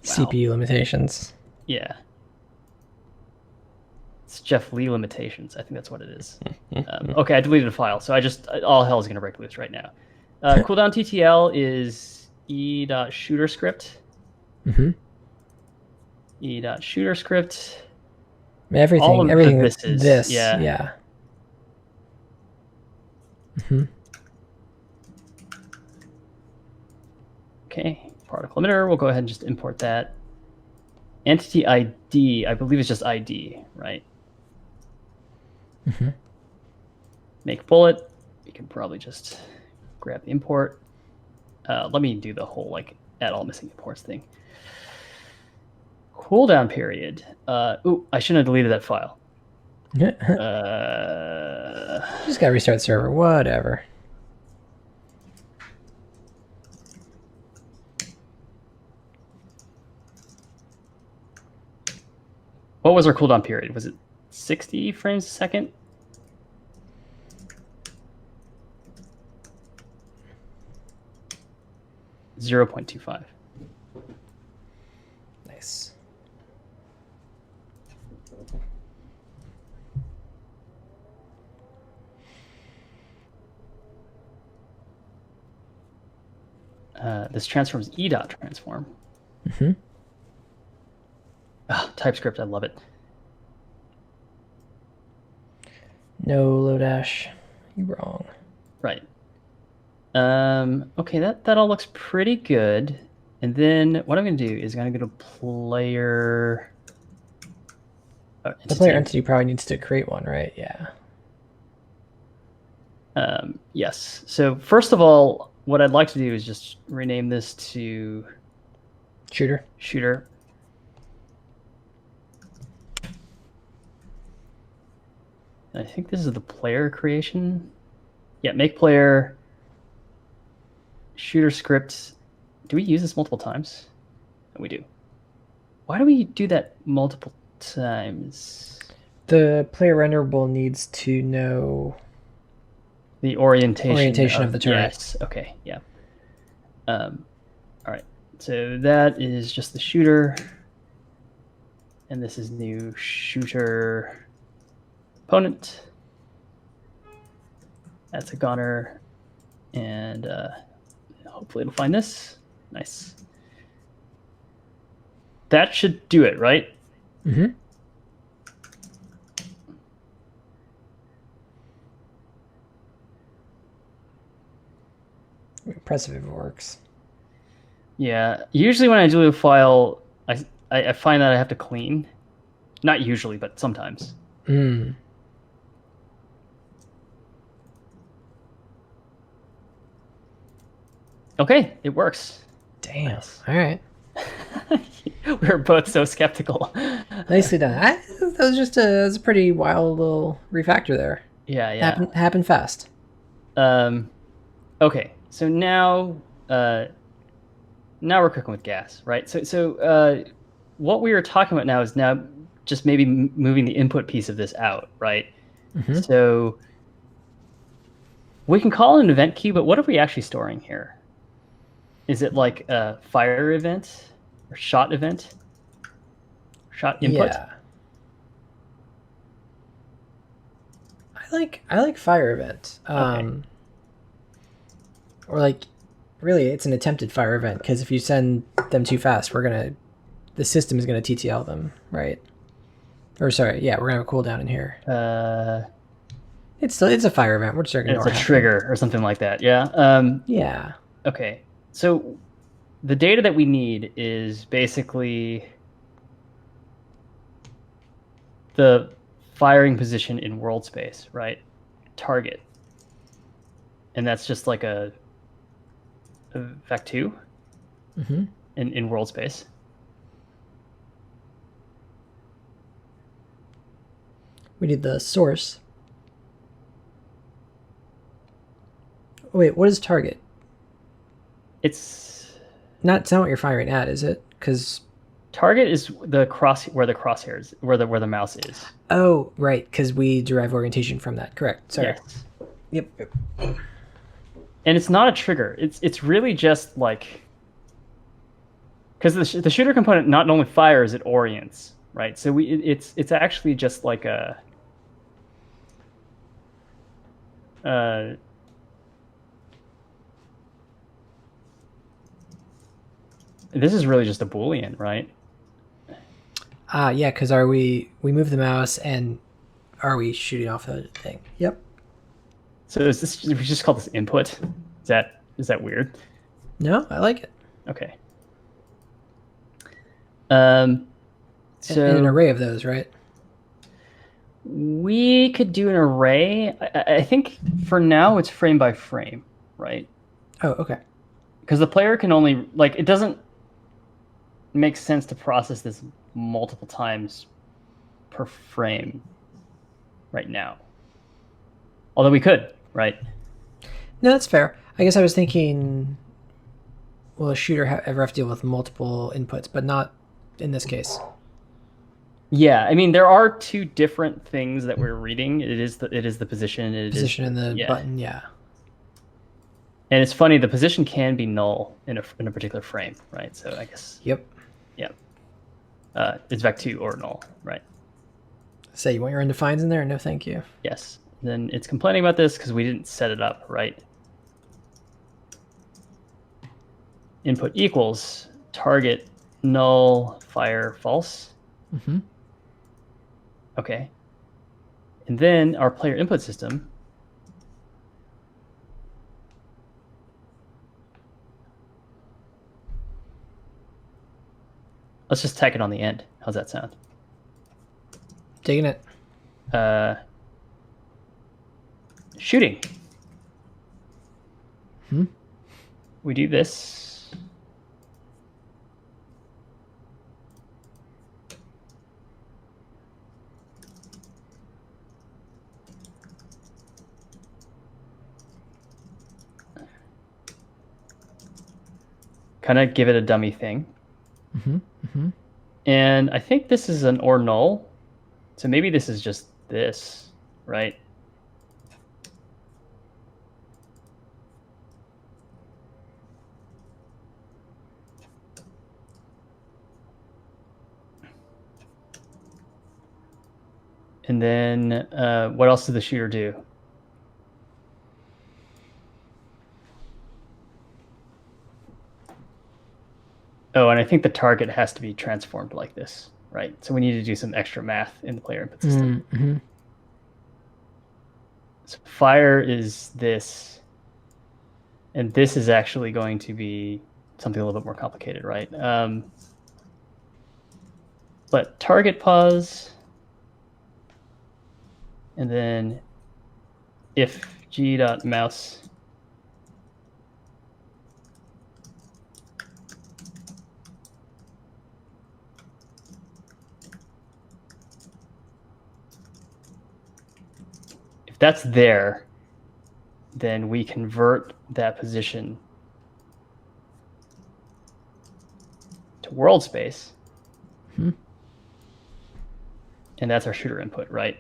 CPU limitations. Yeah. It's Jeff Lee limitations. I think that's what it is. Okay, I deleted a file, so all hell is going to break loose right now. Cooldown TTL is e.shooter script. E.shooter script. Everything this is this, yeah. yeah. Okay, particle emitter. We'll go ahead and just import that. Entity ID, I believe it's just ID, right? Make bullet. You can probably just grab the import. Let me do the whole like add all missing imports thing. Cooldown period. Ooh, I shouldn't have deleted that file. Just gotta restart the server. Whatever. What was our cooldown period? Was it 60 frames a second? .25. Nice. This transforms e.dot transform. TypeScript, I love it. No, Lodash, you're wrong. Right. Okay, that all looks pretty good. And then what I'm going to do is I'm going to go to player. The player entity probably needs to create one, right? Yeah. Yes. So first of all, what I'd like to do is just rename this to shooter. I think this is the player creation. Yeah, make player shooter script. Do we use this multiple times? We do. Why do we do that multiple times? The player renderable needs to know the orientation of the turret. Yes. Okay. Yeah. All right. So that is just the shooter, and this is new shooter opponent. That's a gunner, and hopefully it'll find this. Nice. That should do it, right? Impressive if it works. Yeah. Usually when I delete a file, I find that I have to clean. Not usually, but sometimes. Okay, it works. Damn. Nice. All right. We were both so skeptical. Nicely done. That was just a pretty wild little refactor there. Yeah. Happened fast. Okay, so now we're cooking with gas, right? So what we were talking about now is now just maybe moving the input piece of this out, right? So we can call it an event queue, but what are we actually storing here? Is it like a fire event or shot event? Shot input? Yeah. I like fire event. Okay. Or like, really, it's an attempted fire event because if you send them too fast, the system is gonna TTL them, right? Or sorry, yeah, we're gonna have a cooldown in here. It's a fire event. We're just gonna ignore it's a trigger or something like that. Yeah. Yeah. Okay. So the data that we need is basically the firing position in world space, right? Target. And that's just like a vec2 in world space. We need the source. Wait, what is target? It's not what you're firing at, is it? Because target is where the crosshairs, where the mouse is. Oh, right, because we derive orientation from that. Correct. Sorry. Yes. Yep. And it's not a trigger. It's really just like, because the shooter component not only fires, it orients, right? So it's actually just like a this is really just a Boolean, right? Yeah, because we move the mouse and are we shooting off the thing? Yep. So is this, we just call this input? Is that weird? No, I like it. Okay. So and an array of those, right? We could do an array. I think for now it's frame by frame, right? Oh, okay. Because the player can only, like, it doesn't make sense to process this multiple times per frame right now. Although we could, right? No, that's fair. I guess I was thinking, will a shooter ever have to deal with multiple inputs, but not in this case? Yeah, I mean, there are two different things that we're reading. It is the position. Position and the button, yeah. And it's funny, the position can be null in a particular frame, right? So I guess. Yep. Yeah. It's vec2 or null, right? Say, you want your undefineds in there? No, thank you. Yes. Then it's complaining about this because we didn't set it up right. Input equals target null fire false. Mm-hmm. Okay. And then our player input system let's just tack it on the end. How's that sound? Digging it. Shooting. Hmm? We do this. Kind of give it a dummy thing. Mm-hmm. Mm-hmm. And I think this is an or null. So maybe this is just this, right? And then what else does the shooter do? Oh, and I think the target has to be transformed like this, right? So we need to do some extra math in the player input system. Mm-hmm. So fire is this, and this is actually going to be something a little bit more complicated, right? But target pause, and then if g.mouse if that's there, then we convert that position to world space. Mm-hmm. And that's our shooter input, right?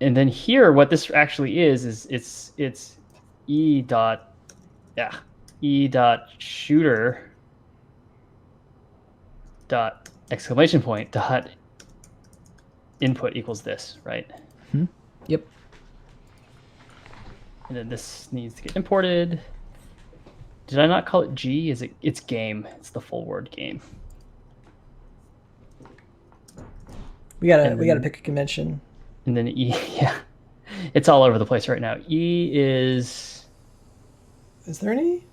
And then here, what this actually is it's e dot shooter dot exclamation point dot input equals this, right? Mm-hmm. Yep. And then this needs to get imported. Did I not call it G? It's game. It's the full word game. We gotta pick a convention. And then E, yeah. It's all over the place right now. E is there any?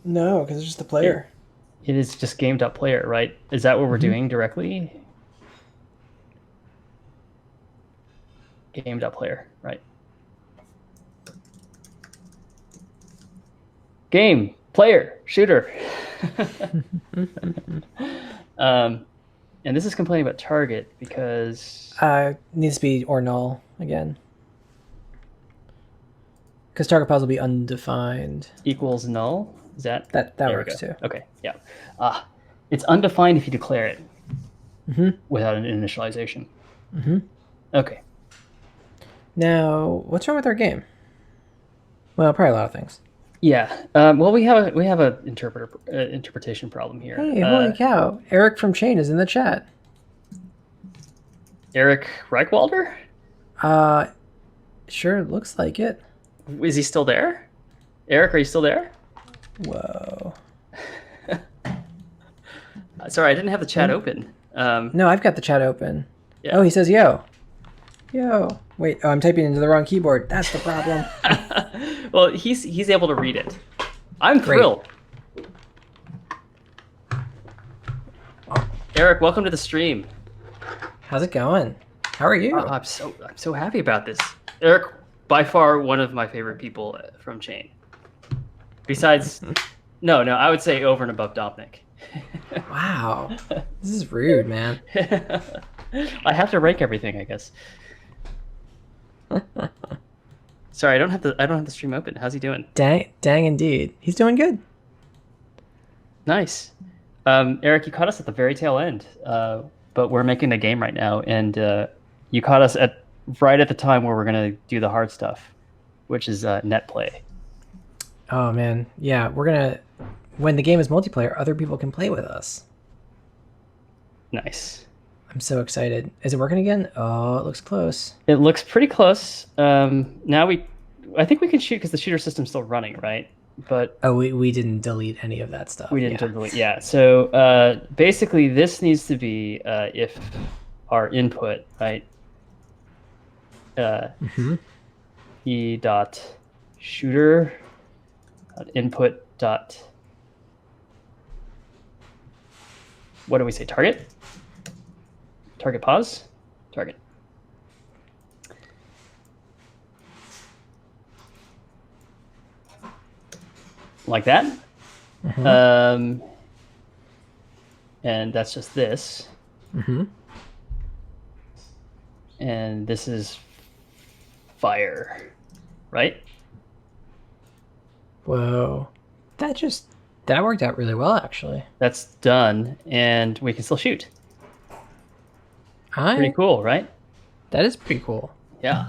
No, because it's just the player. It is just game.player, right? Is that what we're doing directly? Game.player, right? Game, player, shooter. And this is complaining about target because needs to be or null again. Because target pause will be undefined. Equals null. Is that works too? Okay, yeah. It's undefined if you declare it without an initialization. Mm-hmm. Okay. Now, what's wrong with our game? Well, probably a lot of things. Yeah. Well, we have a interpretation problem here. Hey, holy cow! Eric from Chain is in the chat. Eric Reichwalder? Sure looks like it. Is he still there? Eric, are you still there? Whoa. Sorry, I didn't have the chat open. No, I've got the chat open. Yeah. Oh, he says yo. Yo. Wait, oh, I'm typing into the wrong keyboard. That's the problem. Well, he's able to read it. I'm thrilled. Eric, welcome to the stream. How's it going? How are you? I'm so happy about this. Eric, by far one of my favorite people from Chain. Besides, no, I would say over and above Dominic. Wow, this is rude, man. I have to rank everything, I guess. Sorry, I don't have the stream open. How's he doing? Dang indeed. He's doing good. Nice. Eric, you caught us at the very tail end, but we're making a game right now, and you caught us right at the time where we're gonna do the hard stuff, which is netplay. Oh man, yeah, when the game is multiplayer, other people can play with us. Nice. I'm so excited. Is it working again? Oh, it looks close. It looks pretty close. Now I think we can shoot because the shooter system's still running, right? But we didn't delete any of that stuff. We didn't delete. Yeah. So basically, this needs to be if our input, right? E dot shooter input dot. What do we say? Target. Target pause. Target. Like that. And that's just this. And this is fire, right? Whoa. That worked out really well, actually. That's done, and we can still shoot. Pretty cool, right? That is pretty cool. Yeah.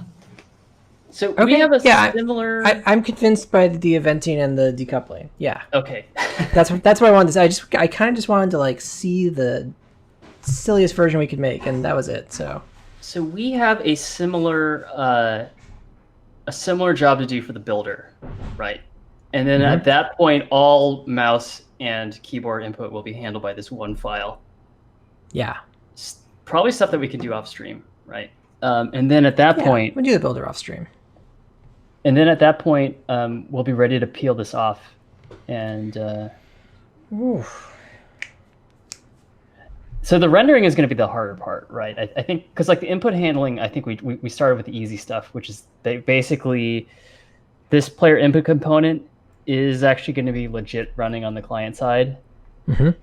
So we have a similar. I'm convinced by the eventing and the decoupling. Yeah. Okay. that's what I wanted to say. I kind of just wanted to like see the silliest version we could make, and that was it. So we have a similar job to do for the builder, right? And then at that point, all mouse and keyboard input will be handled by this one file. Yeah. Probably stuff that we can do off stream, right? And then at that point, we'll do the builder off stream. And then at that point, we'll be ready to peel this off, and so the rendering is going to be the harder part, right? I think because like the input handling, I think we started with the easy stuff, which is basically this player input component is actually going to be legit running on the client side, and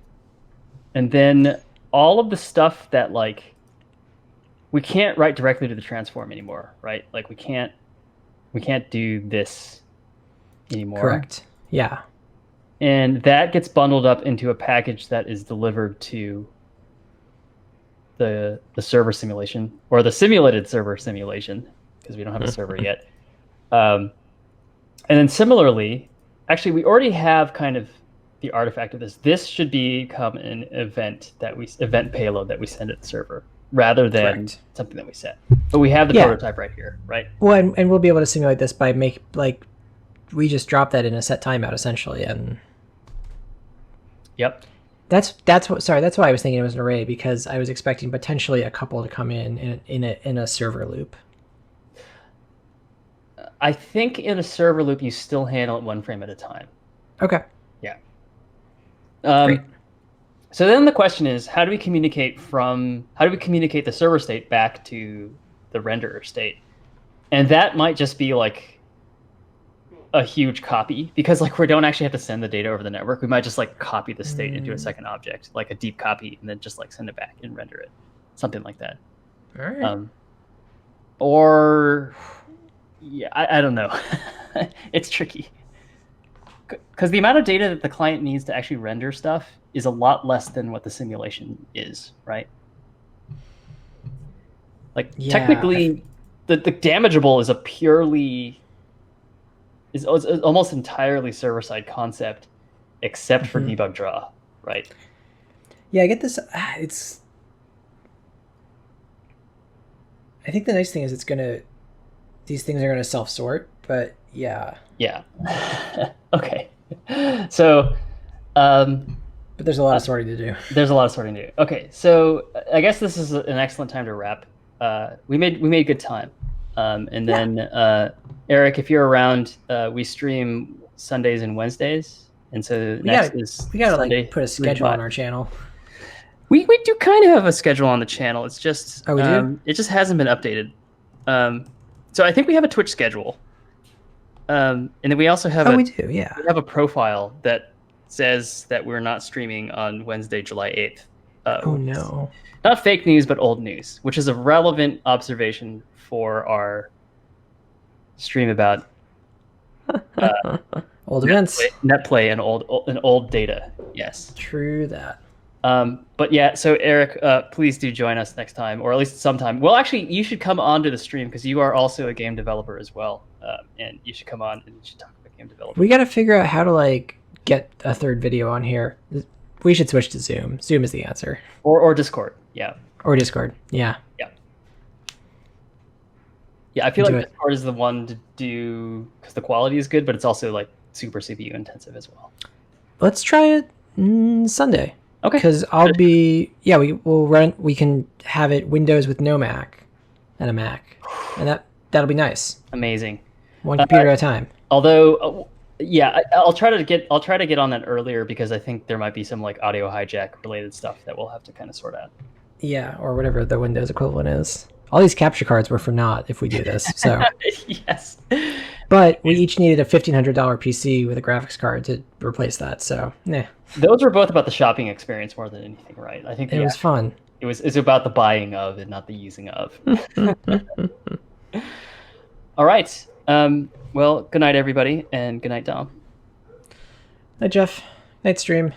then all of the stuff that like we can't write directly to the transform anymore, right? Like we can't do this anymore. Correct. Yeah. And that gets bundled up into a package that is delivered to the server simulation, or the simulated server simulation, because we don't have a server yet. And then similarly, actually, we already have kind of the artifact of this. This should become an event payload that we send at the server, rather than something that we set. But we have the prototype right here, right? Well, and we'll be able to simulate this by we just drop that in a set timeout essentially, and yep. That's why I was thinking it was an array, because I was expecting potentially a couple to come in a server loop. I think in a server loop you still handle it one frame at a time. Okay. Yeah. Great. So then the question is, how do we communicate the server state back to the renderer state? And that might just be like a huge copy, because like we don't actually have to send the data over the network. We might just like copy the state into a second object, like a deep copy, and then just like send it back and render it, something like that. All right. Or yeah, I don't know. It's tricky because the amount of data that the client needs to actually render stuff is a lot less than what the simulation is, right? Like technically, the damageable is a purely is almost entirely server-side concept, except for debug draw, right? Yeah, I get this. I think the nice thing is these things are gonna self-sort, but yeah. Yeah. Okay. So, but there's a lot of sorting to do. There's a lot of sorting to do. Okay, so I guess this is an excellent time to wrap. We made good time. And then Eric, if you're around, we stream Sundays and Wednesdays, and so we gotta Sunday, like put a schedule on our channel. We do kind of have a schedule on the channel. It's just we do? It just hasn't been updated. So I think we have a Twitch schedule, and then we also have we do, yeah. We have a profile that says that we're not streaming on Wednesday, July 8th. Oh no! Not fake news, but old news, which is a relevant observation for our stream about old events, netplay, and old data. Yes, true that. But yeah, so Eric, please do join us next time, or at least sometime. Well, actually, you should come onto the stream because you are also a game developer as well, and you should come on and you should talk about game development. We got to figure out how to like get a third video on here. We should switch to Zoom. Zoom is the answer. Or Discord, yeah. Or Discord, yeah. Yeah. Yeah, I feel like Discord is the one to do because the quality is good, but it's also like super CPU intensive as well. Let's try it Sunday. Okay. Because I'll be we can have it Windows with no Mac and a Mac, and that'll be nice. Amazing. One computer at a time. Although, I'll try to get on that earlier because I think there might be some like audio hijack related stuff that we'll have to kind of sort out. Yeah, or whatever the Windows equivalent is. All these capture cards were for naught if we do this. So yes. But we each needed a $1,500 PC with a graphics card to replace that. So those were both about the shopping experience more than anything, right? I think it was fun. It's about the buying of and not the using of. All right. Well, good night, everybody, and good night, Dom. Night, Jeff. Night, stream.